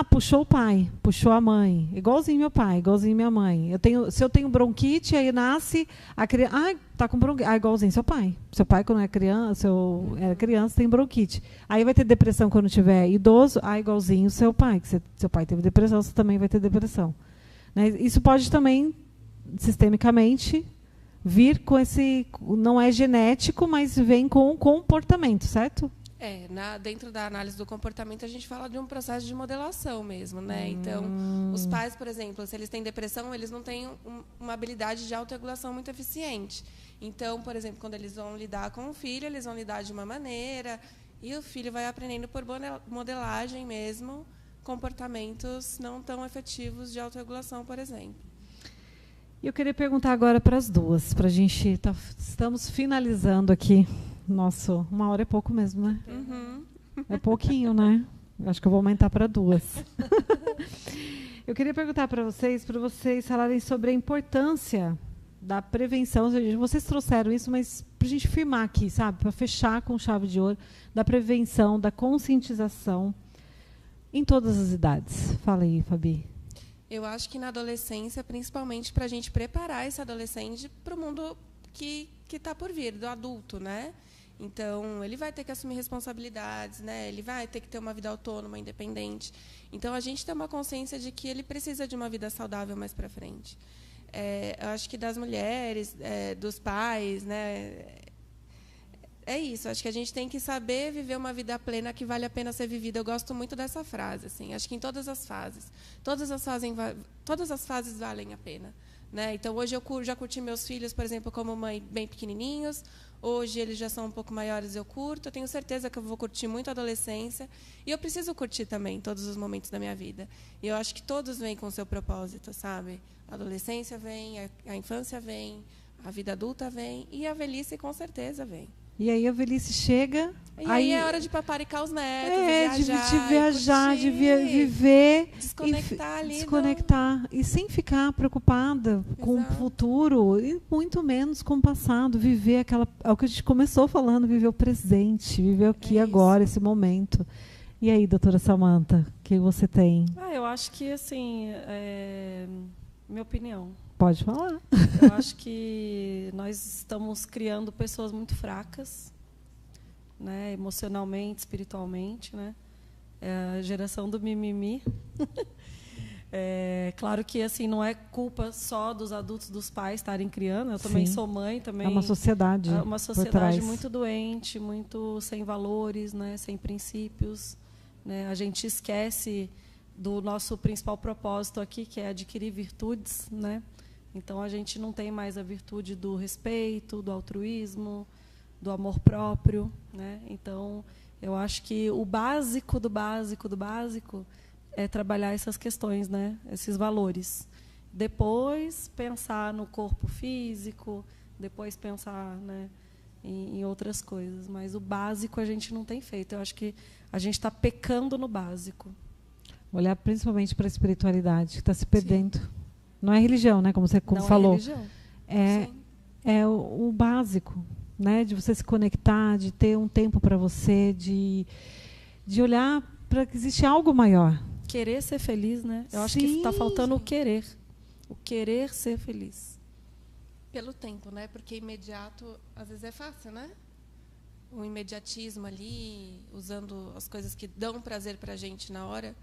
Puxou o pai, puxou a mãe. Igualzinho meu pai, igualzinho minha mãe. Se eu tenho bronquite, aí nasce a criança. Tá com bronquite. Igualzinho seu pai. Seu pai, quando era criança, tem bronquite. Aí vai ter depressão quando tiver idoso. Igualzinho seu pai. Que seu pai teve depressão, você também vai ter depressão. Né? Isso pode também, sistemicamente, vir com esse... Não é genético, mas vem com o comportamento, certo? Dentro da análise do comportamento, a gente fala de um processo de modelação mesmo, né? Então, os pais, por exemplo, se eles têm depressão, eles não têm uma habilidade de autorregulação muito eficiente. Então, por exemplo, quando eles vão lidar com o filho, eles vão lidar de uma maneira, e o filho vai aprendendo por modelagem mesmo comportamentos não tão efetivos de autorregulação, por exemplo. Eu queria perguntar agora para as duas, para a gente estamos finalizando aqui. Nossa, 1 hora é pouco mesmo, né? É pouquinho, né? Acho que eu vou aumentar para 2. Eu queria perguntar para vocês falarem sobre a importância da prevenção. Vocês trouxeram isso, mas para a gente firmar aqui, sabe? Para fechar com chave de ouro, da prevenção, da conscientização em todas as idades. Fala aí, Fabi. Eu acho que na adolescência, principalmente para a gente preparar esse adolescente para o mundo que está por vir, do adulto, né? Então, ele vai ter que assumir responsabilidades, né? Ele vai ter que ter uma vida autônoma, independente. Então, a gente tem uma consciência de que ele precisa de uma vida saudável mais para frente. Eu acho que das mulheres, dos pais, né? É isso. Acho que a gente tem que saber viver uma vida plena que vale a pena ser vivida. Eu gosto muito dessa frase. Assim. Acho que em todas as fases. Todas as fases valem a pena. Né? Então, hoje eu já curti meus filhos, por exemplo, como mãe, bem pequenininhos. Hoje eles já são um pouco maiores, eu curto. Eu tenho certeza que eu vou curtir muito a adolescência. E eu preciso curtir também todos os momentos da minha vida. E eu acho que todos vêm com o seu propósito, sabe? A adolescência vem, a infância vem, a vida adulta vem e a velhice com certeza vem. E aí a velhice chega... E aí é hora de paparicar os netos, de viajar, de viver. Desconectar ali. Desconectar. E sem ficar preocupada com o futuro, e muito menos com o passado. Viver é o que a gente começou falando, viver o presente, viver aqui agora, esse momento. E aí, doutora Samantha, o que você tem? Eu acho que, assim, minha opinião. Pode falar. Eu acho que nós estamos criando pessoas muito fracas, né, emocionalmente, espiritualmente, né? É a geração do mimimi. Claro que assim não é culpa só dos adultos, dos pais estarem criando. Eu também sou mãe, também. É uma sociedade. É uma sociedade muito doente, muito sem valores, né, sem princípios, né? A gente esquece do nosso principal propósito aqui, que é adquirir virtudes, né? Então, a gente não tem mais a virtude do respeito, do altruísmo, do amor próprio, né? Então, eu acho que o básico do básico do básico é trabalhar essas questões, né? Esses valores. Depois, pensar no corpo físico, depois pensar, né, em outras coisas. Mas o básico a gente não tem feito. Eu acho que a gente está pecando no básico. Olhar principalmente para a espiritualidade, que está se perdendo. Sim. Não é religião, né? Como você falou. É religião. É o básico, né? De você se conectar, de ter um tempo para você, de olhar para que existe algo maior. Querer ser feliz, né? Eu acho que está faltando o querer. O querer ser feliz. Pelo tempo, né? Porque imediato, às vezes é fácil, né? O imediatismo ali, usando as coisas que dão prazer para a gente na hora,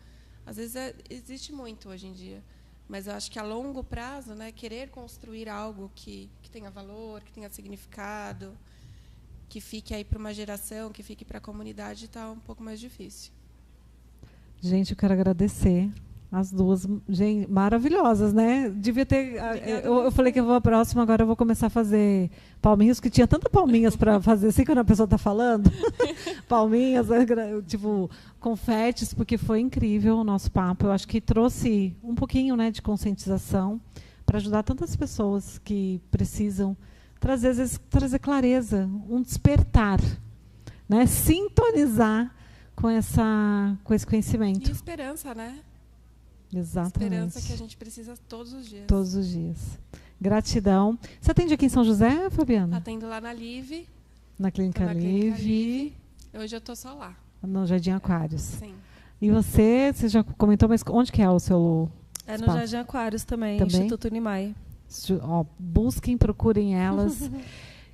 às vezes existe muito hoje em dia. Mas eu acho que a longo prazo, né, querer construir algo que tenha valor, que tenha significado, que fique aí para uma geração, que fique para a comunidade, está um pouco mais difícil. Gente, eu quero agradecer as duas, gente, maravilhosas, né? Devia ter. Eu falei que eu vou a próxima, agora eu vou começar a fazer palminhas, que tinha tantas palminhas para fazer, assim, quando a pessoa está falando. Palminhas, tipo, confetes, porque foi incrível o nosso papo. Eu acho que trouxe um pouquinho, né, de conscientização para ajudar tantas pessoas que precisam trazer clareza, um despertar, né? Sintonizar com esse conhecimento. E esperança, né? Exatamente. Esperança que a gente precisa todos os dias. Todos os dias. Gratidão. Você atende aqui em São José, Fabiana? Atendo lá na Live. Na Clínica Live. Hoje eu estou só lá. No Jardim Aquários. Sim. E você já comentou, mas onde que é o seu no espaço? Jardim Aquários também, Instituto Nimai. Busquem, procurem elas.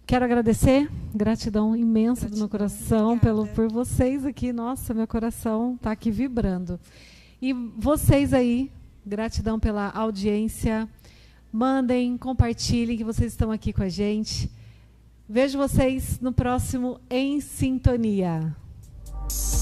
Quero agradecer, gratidão imensa do meu coração por vocês aqui. Nossa, meu coração está aqui vibrando. E vocês aí, gratidão pela audiência. Mandem, compartilhem que vocês estão aqui com a gente. Vejo vocês no próximo Em Sintonia. Tchau.